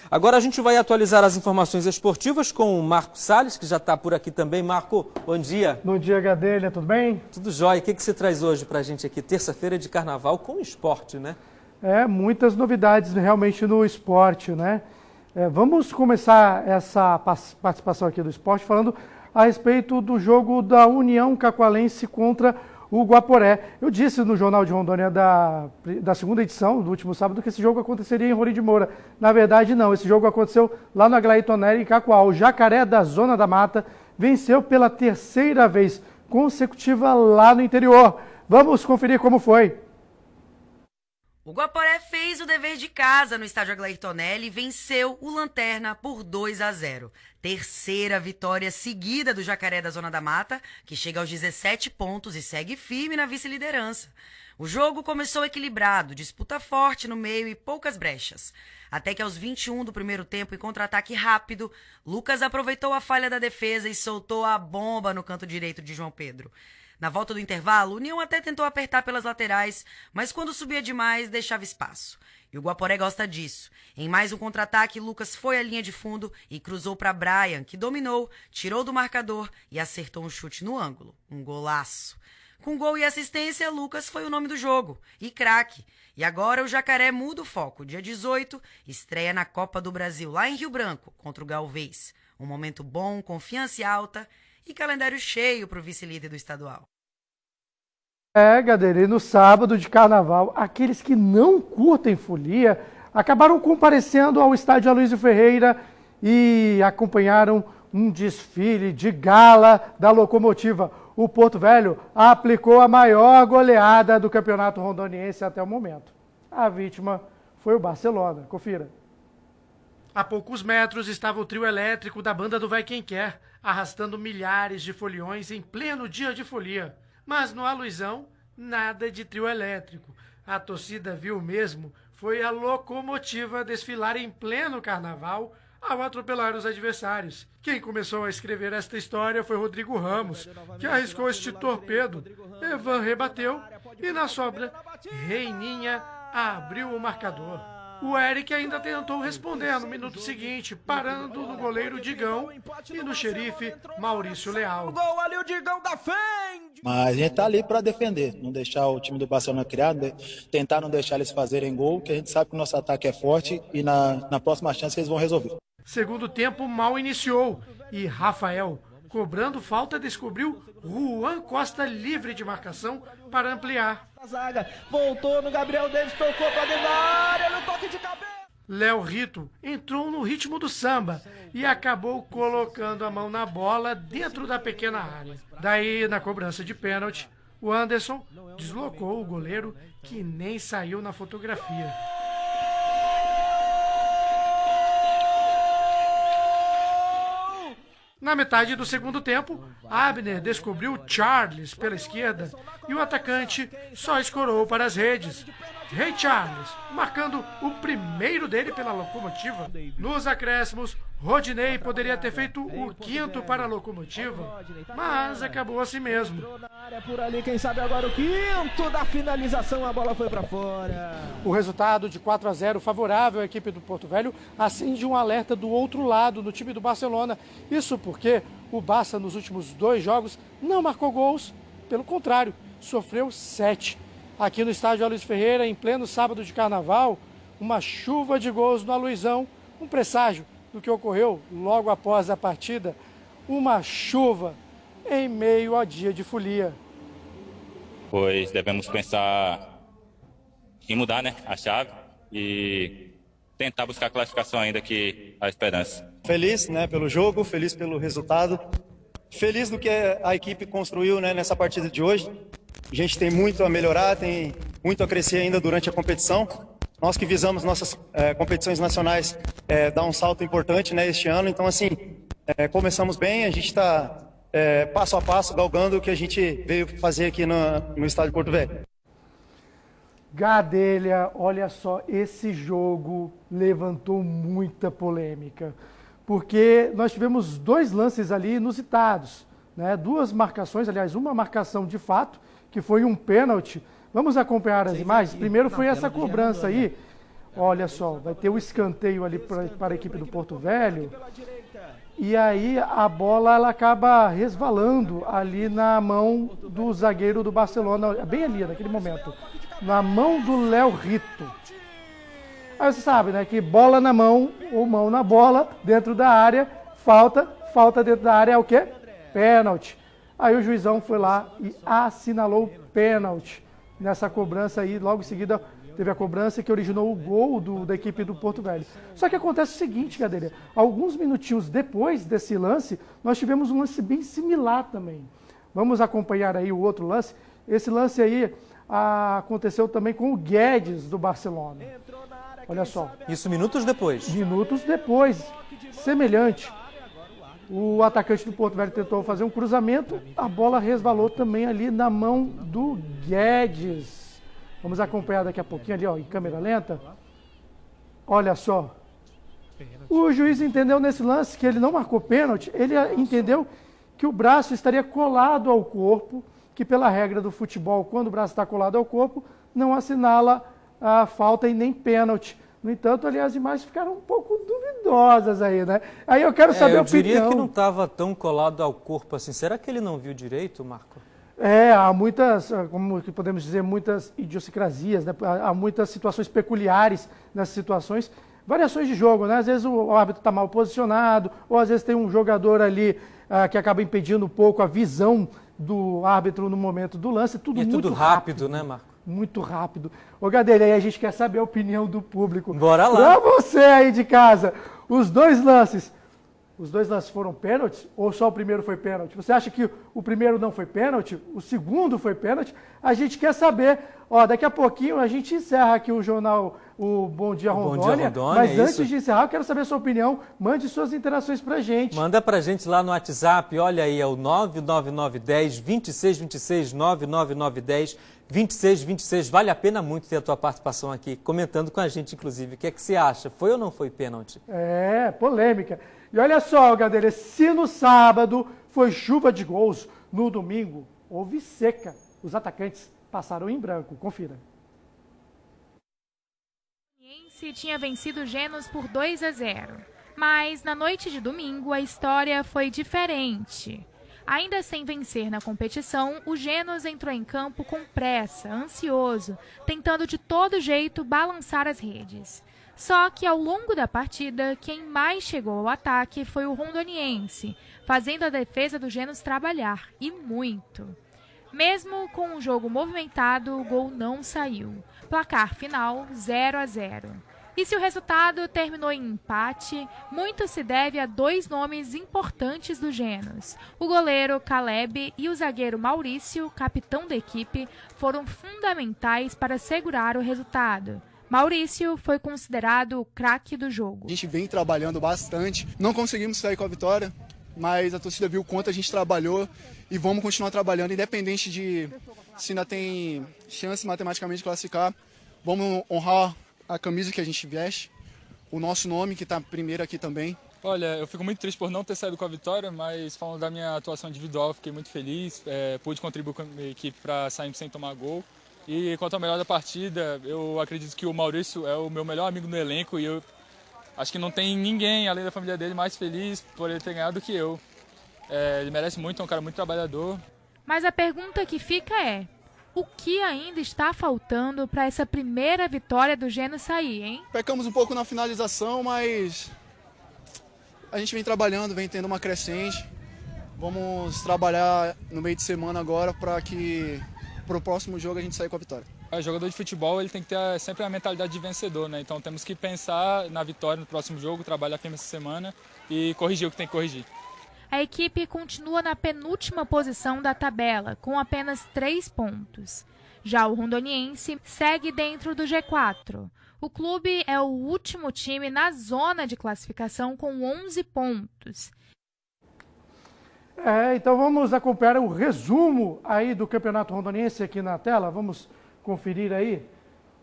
Agora a gente vai atualizar as informações esportivas com o Marco Salles, que já está por aqui também. Marco, bom dia. Bom dia, Gadelha, tudo bem? Tudo jóia. O que você traz hoje para a gente aqui? Terça-feira de carnaval com esporte, né? Muitas novidades realmente no esporte, né? Vamos começar essa participação aqui do esporte falando a respeito do jogo da União Cacoalense contra o Guaporé. Eu disse no Jornal de Rondônia da segunda edição, do último sábado, que esse jogo aconteceria em Rolim de Moura. Na verdade, não. Esse jogo aconteceu lá no Aglaítonelli, em Cacoal. O Jacaré da Zona da Mata venceu pela terceira vez consecutiva lá no interior. Vamos conferir como foi. O Guaporé fez o dever de casa no estádio Aglaítonelli e venceu o Lanterna por 2-0. Terceira vitória seguida do Jacaré da Zona da Mata, que chega aos 17 pontos e segue firme na vice-liderança. O jogo começou equilibrado, disputa forte no meio e poucas brechas. Até que aos 21 do primeiro tempo, em contra-ataque rápido, Lucas aproveitou a falha da defesa e soltou a bomba no canto direito de João Pedro. Na volta do intervalo, o União até tentou apertar pelas laterais, mas quando subia demais, deixava espaço. E o Guaporé gosta disso. Em mais um contra-ataque, Lucas foi à linha de fundo e cruzou para Brian, que dominou, tirou do marcador e acertou um chute no ângulo. Um golaço. Com gol e assistência, Lucas foi o nome do jogo. E craque. E agora o Jacaré muda o foco. Dia 18, estreia na Copa do Brasil, lá em Rio Branco, contra o Galvez. Um momento bom, confiança alta e calendário cheio para o vice-líder do estadual. Gadelha, e no sábado de carnaval, aqueles que não curtem folia acabaram comparecendo ao estádio Aloysio Ferreira e acompanharam um desfile de gala da locomotiva. O Porto Velho aplicou a maior goleada do campeonato rondoniense até o momento. A vítima foi o Barcelona. Confira. A poucos metros estava o trio elétrico da banda do Vai Quem Quer, arrastando milhares de foliões em pleno dia de folia. Mas no Aluizão, nada de trio elétrico. A torcida viu mesmo foi a locomotiva desfilar em pleno carnaval ao atropelar os adversários. Quem começou a escrever esta história foi Rodrigo Ramos, que arriscou este torpedo. Evan rebateu e na sobra, Reininha abriu o marcador. O Eric ainda tentou responder no minuto seguinte, parando no goleiro Digão e no xerife Maurício Leal. Gol ali, o Digão defende! Mas a gente tá ali para defender, não deixar o time do Barcelona criar, tentar não deixar eles fazerem gol, que a gente sabe que o nosso ataque é forte e na próxima chance eles vão resolver. Segundo tempo mal iniciou e Rafael, cobrando falta, descobriu Juan Costa livre de marcação para ampliar. A zaga voltou no Gabriel Davis, tocou para dentro da área, no toque de cabeça. Léo Rito entrou no ritmo do samba e acabou colocando a mão na bola dentro da pequena área. Daí, na cobrança de pênalti, o Anderson deslocou o goleiro que nem saiu na fotografia. Na metade do segundo tempo, Abner descobriu Charles pela esquerda e o atacante só escorou para as redes. Rei Charles, marcando o primeiro dele pela locomotiva. Nos acréscimos, Rodinei poderia ter feito o quinto para a Locomotiva, mas acabou assim mesmo. Por ali, quem sabe agora o quinto da finalização, a bola foi para fora. O resultado de 4-0 favorável à equipe do Porto Velho acende um alerta do outro lado no time do Barcelona. Isso porque o Barça nos últimos 2 jogos não marcou gols, pelo contrário, sofreu 7. Aqui no estádio Aloysio Ferreira, em pleno sábado de carnaval, uma chuva de gols no Aluizão, um presságio do que ocorreu logo após a partida, uma chuva em meio ao dia de folia. Pois devemos pensar em mudar, né, a chave e tentar buscar a classificação ainda, que a esperança. Feliz, né, pelo jogo, feliz pelo resultado, feliz do que a equipe construiu, né, nessa partida de hoje. A gente tem muito a melhorar, tem muito a crescer ainda durante a competição. Nós que visamos nossas competições nacionais dar um salto importante, né, este ano. Então, assim, começamos bem, a gente está passo a passo galgando o que a gente veio fazer aqui no estádio Porto Velho. Gadelha, olha só, esse jogo levantou muita polêmica, porque nós tivemos 2 lances ali inusitados, né? 2 marcações, aliás, uma marcação de fato, que foi um pênalti. Vamos acompanhar as imagens? Primeiro foi essa cobrança aí. Olha só, vai ter o escanteio ali para a equipe do Porto Velho. E aí a bola ela acaba resvalando ali na mão do zagueiro do Barcelona, bem ali, naquele momento. Na mão do Léo Rito. Aí você sabe, né, que bola na mão ou mão na bola dentro da área, falta dentro da área é o quê? Pênalti. Aí o juizão foi lá e assinalou pênalti nessa cobrança aí, logo em seguida teve a cobrança que originou o gol da equipe do Porto Velho. Só que acontece o seguinte, Gadelha, alguns minutinhos depois desse lance, nós tivemos um lance bem similar também. Vamos acompanhar aí o outro lance. Esse lance aí aconteceu também com o Guedes do Barcelona. Olha só. Isso minutos depois. Minutos depois, semelhante. O atacante do Porto Velho tentou fazer um cruzamento, a bola resvalou também ali na mão do Guedes. Vamos acompanhar daqui a pouquinho ali, ó, em câmera lenta. Olha só. O juiz entendeu nesse lance que ele não marcou pênalti, ele entendeu que o braço estaria colado ao corpo, que pela regra do futebol, quando o braço está colado ao corpo, não assinala a falta e nem pênalti. No entanto, ali as imagens ficaram um pouco duvidosas aí, né? Aí eu quero saber a opinião. Eu diria que não estava tão colado ao corpo assim. Será que ele não viu direito, Marco? Há muitas, como podemos dizer, muitas idiosincrasias, né? Há muitas situações peculiares nessas situações. Variações de jogo, né? Às vezes o árbitro está mal posicionado, ou às vezes tem um jogador ali que acaba impedindo um pouco a visão do árbitro no momento do lance. Tudo muito tudo rápido, né, Marco? Muito rápido. Ô, Gadelha, aí a gente quer saber a opinião do público. Bora lá. Pra você aí de casa, os dois lances foram pênaltis ou só o primeiro foi pênalti? Você acha que o primeiro não foi pênalti? O segundo foi pênalti? A gente quer saber. Ó, daqui a pouquinho a gente encerra aqui o jornal, o Bom Dia Rondônia. Mas antes de encerrar, eu quero saber a sua opinião. Mande suas interações pra gente. Manda pra gente lá no WhatsApp. Olha aí, é o 99910 2626 99910 2626. Vale a pena muito ter a tua participação aqui, comentando com a gente, inclusive. O que é que você acha? Foi ou não foi pênalti? Polêmica. E olha só, Gadelha, se no sábado foi chuva de gols, no domingo houve seca. Os atacantes passaram em branco. Confira. O Fluminense tinha vencido o Genos por 2-0. Mas na noite de domingo a história foi diferente. Ainda sem vencer na competição, o Genos entrou em campo com pressa, ansioso, tentando de todo jeito balançar as redes. Só que ao longo da partida, quem mais chegou ao ataque foi o rondoniense, fazendo a defesa do Genos trabalhar, e muito. Mesmo com o jogo movimentado, o gol não saiu. Placar final 0-0. E se o resultado terminou em empate, muito se deve a 2 nomes importantes do Genos. O goleiro Caleb e o zagueiro Maurício, capitão da equipe, foram fundamentais para segurar o resultado. Maurício foi considerado o craque do jogo. A gente vem trabalhando bastante, não conseguimos sair com a vitória, mas a torcida viu o quanto a gente trabalhou e vamos continuar trabalhando, independente de se ainda tem chance matematicamente de classificar. Vamos honrar a camisa que a gente veste, o nosso nome que está primeiro aqui também. Olha, eu fico muito triste por não ter saído com a vitória, mas falando da minha atuação individual, eu fiquei muito feliz. Pude contribuir com a minha equipe para sair sem tomar gol. E quanto ao melhor da partida, eu acredito que o Maurício é o meu melhor amigo no elenco e eu acho que não tem ninguém, além da família dele, mais feliz por ele ter ganhado do que eu. Ele merece muito, é um cara muito trabalhador. Mas a pergunta que fica é: o que ainda está faltando para essa primeira vitória do Gênio sair, hein? Pecamos um pouco na finalização, mas a gente vem trabalhando, vem tendo uma crescente. Vamos trabalhar no meio de semana agora para que pro próximo jogo a gente saia com a vitória. O jogador de futebol ele tem que ter sempre a mentalidade de vencedor, né? Então temos que pensar na vitória no próximo jogo, trabalhar firme essa semana e corrigir o que tem que corrigir. A equipe continua na penúltima posição da tabela, com apenas 3 pontos. Já o Rondoniense segue dentro do G4. O clube é o último time na zona de classificação com 11 pontos. Então vamos acompanhar o resumo aí do Campeonato Rondoniense aqui na tela. Vamos conferir aí.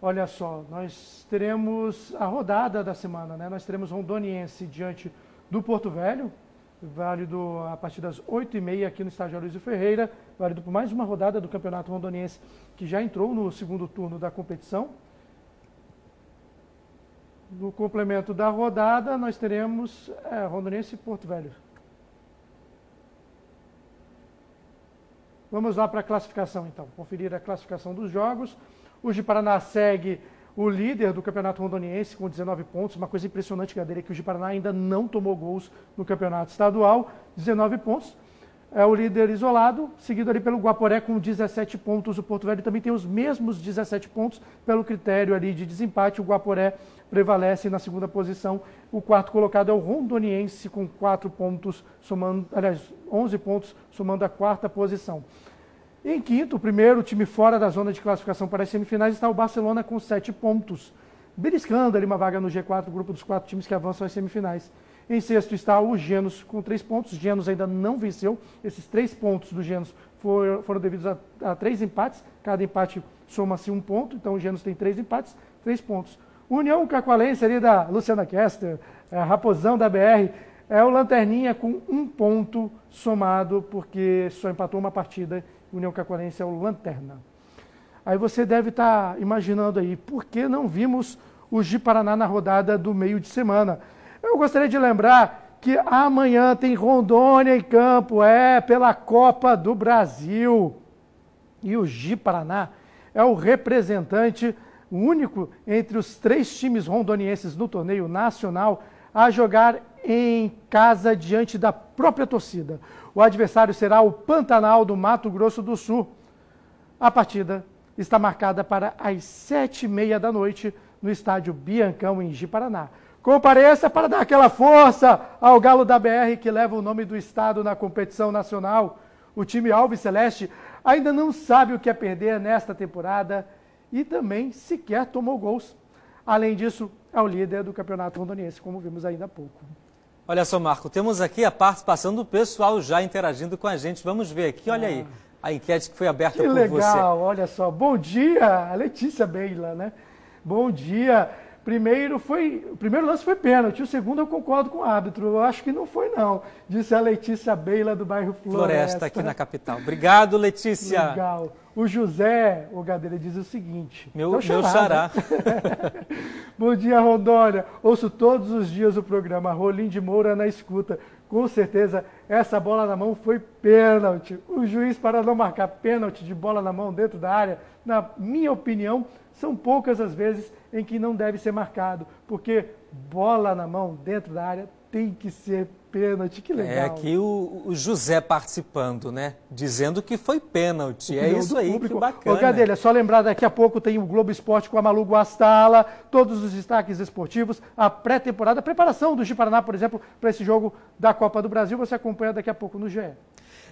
Olha só, nós teremos a rodada da semana, né? Nós teremos Rondoniense diante do Porto Velho, válido a partir das 8h30 aqui no estádio Aloysio Ferreira, válido por mais uma rodada do Campeonato Rondoniense, que já entrou no segundo turno da competição. No complemento da rodada, nós teremos Rondoniense e Porto Velho. Vamos lá para a classificação, então, conferir a classificação dos jogos. O Ji-Paraná segue o líder do Campeonato Rondoniense com 19 pontos. Uma coisa impressionante, Gadeira, é que o Ji-Paraná ainda não tomou gols no Campeonato Estadual. 19 pontos. É o líder isolado, seguido ali pelo Guaporé com 17 pontos. O Porto Velho também tem os mesmos 17 pontos pelo critério ali de desempate. O Guaporé prevalece na segunda posição. O quarto colocado é o Rondoniense com 4 pontos, somando, aliás, 11 pontos, somando a quarta posição. Em quinto, o primeiro time fora da zona de classificação para as semifinais está o Barcelona com 7 pontos, beliscando ali uma vaga no G4, o grupo dos 4 times que avançam às semifinais. Em sexto está o Genos com 3 pontos. Genos ainda não venceu. Esses 3 pontos do Genos foram devidos a 3 empates. Cada empate soma-se 1 ponto. Então o Genos tem 3 empates, 3 pontos. União Cacoalense ali da Luciana Kester, Raposão da BR, é o Lanterninha com 1 ponto somado, porque só empatou uma partida. União Cacoalense é o Lanterna. Aí você deve estar imaginando aí, por que não vimos o Ji-Paraná na rodada do meio de semana? Eu gostaria de lembrar que amanhã tem Rondônia em campo, pela Copa do Brasil. E o Ji-Paraná é o representante único entre os 3 times rondonienses no torneio nacional a jogar em casa diante da própria torcida. O adversário será o Pantanal do Mato Grosso do Sul. A partida está marcada para as 7h30 da noite no estádio Biancão, em Ji-Paraná. Compareça para dar aquela força ao Galo da BR, que leva o nome do estado na competição nacional. O time Alves Celeste ainda não sabe o que é perder nesta temporada e também sequer tomou gols. Além disso, é o líder do Campeonato Rondoniense, como vimos ainda há pouco. Olha só, Marco, temos aqui a participação do pessoal já interagindo com a gente. Vamos ver aqui, olha aí, a enquete que foi aberta por você. Que legal, olha só. Bom dia, a Letícia Beila, né? Bom dia. O primeiro lance foi pênalti, o segundo eu concordo com o árbitro, eu acho que não foi não, disse a Letícia Beila do bairro Floresta. Aqui na capital. Obrigado, Letícia. Legal. O José, o Gadeira, diz o seguinte. Meu xará. Bom dia, Rondônia. Ouço todos os dias o programa Rolim de Moura na escuta. Com certeza, essa bola na mão foi pênalti. O juiz, para não marcar pênalti de bola na mão dentro da área, na minha opinião, são poucas as vezes em que não deve ser marcado, porque bola na mão dentro da área tem que ser pênalti. Que legal. É aqui o José participando, né? Dizendo que foi pênalti. É isso aí, que bacana. Ô, Gadelha, só lembrar, daqui a pouco tem o Globo Esporte com a Malu Guastala, todos os destaques esportivos, a pré-temporada, a preparação do Ji-Paraná, por exemplo, para esse jogo da Copa do Brasil, você acompanha daqui a pouco no GE.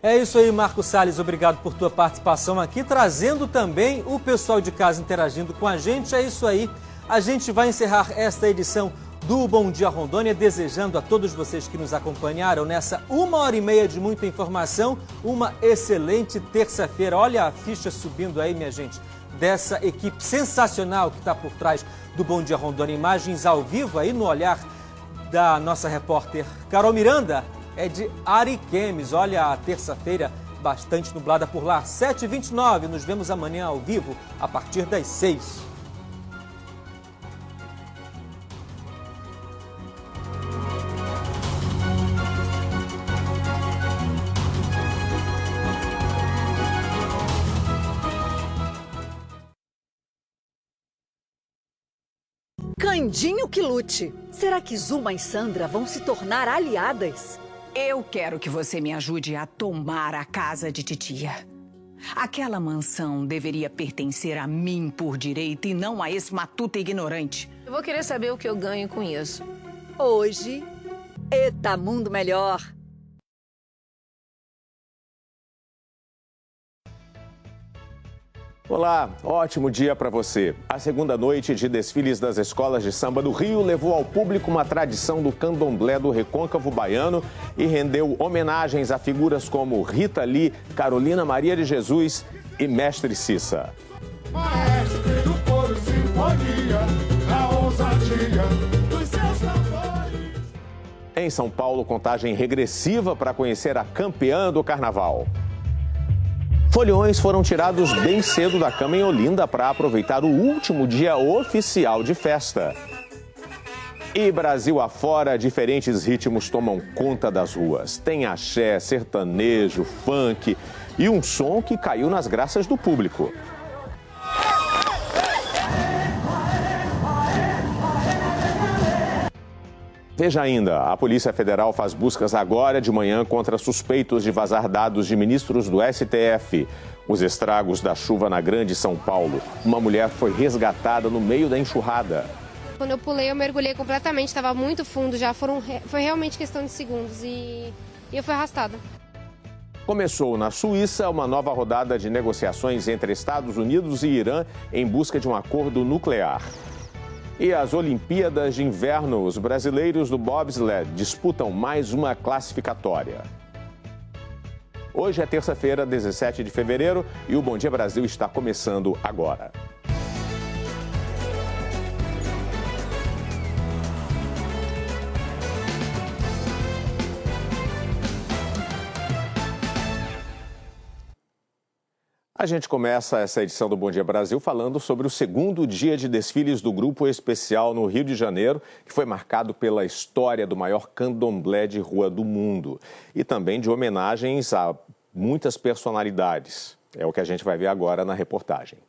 É isso aí, Marco Salles, obrigado por tua participação aqui, trazendo também o pessoal de casa interagindo com a gente. É isso aí, a gente vai encerrar esta edição do Bom Dia Rondônia, desejando a todos vocês que nos acompanharam nessa 1h30 de muita informação, uma excelente terça-feira. Olha a ficha subindo aí, minha gente, dessa equipe sensacional que está por trás do Bom Dia Rondônia. Imagens ao vivo aí no olhar da nossa repórter Carol Miranda é de Ariquemes. Olha, a terça-feira bastante nublada por lá. 7h29, nos vemos amanhã ao vivo, a partir das 6h. Candinho que lute. Será que Zuma e Sandra vão se tornar aliadas? Eu quero que você me ajude a tomar a casa de titia. Aquela mansão deveria pertencer a mim por direito e não a esse matuto ignorante. Eu vou querer saber o que eu ganho com isso. Hoje, Eita Mundo Melhor. Olá, ótimo dia para você. A segunda noite de desfiles das escolas de samba do Rio levou ao público uma tradição do candomblé do recôncavo baiano e rendeu homenagens a figuras como Rita Lee, Carolina Maria de Jesus e Mestre Cissa. Maestre do coro sinfonia, a ousadia dos seus tambores. Em São Paulo, contagem regressiva para conhecer a campeã do carnaval. Foliões foram tirados bem cedo da cama em Olinda para aproveitar o último dia oficial de festa. E Brasil afora, diferentes ritmos tomam conta das ruas. Tem axé, sertanejo, funk e um som que caiu nas graças do público. Veja ainda, a Polícia Federal faz buscas agora de manhã contra suspeitos de vazar dados de ministros do STF. Os estragos da chuva na Grande São Paulo. Uma mulher foi resgatada no meio da enxurrada. Quando eu pulei, eu mergulhei completamente, estava muito fundo já. Foi realmente questão de segundos e eu fui arrastada. Começou na Suíça uma nova rodada de negociações entre Estados Unidos e Irã em busca de um acordo nuclear. E as Olimpíadas de Inverno, os brasileiros do bobsled disputam mais uma classificatória. Hoje é terça-feira, 17 de fevereiro, e o Bom Dia Brasil está começando agora. A gente começa essa edição do Bom Dia Brasil falando sobre o segundo dia de desfiles do Grupo Especial no Rio de Janeiro, que foi marcado pela história do maior candomblé de rua do mundo e também de homenagens a muitas personalidades. É o que a gente vai ver agora na reportagem.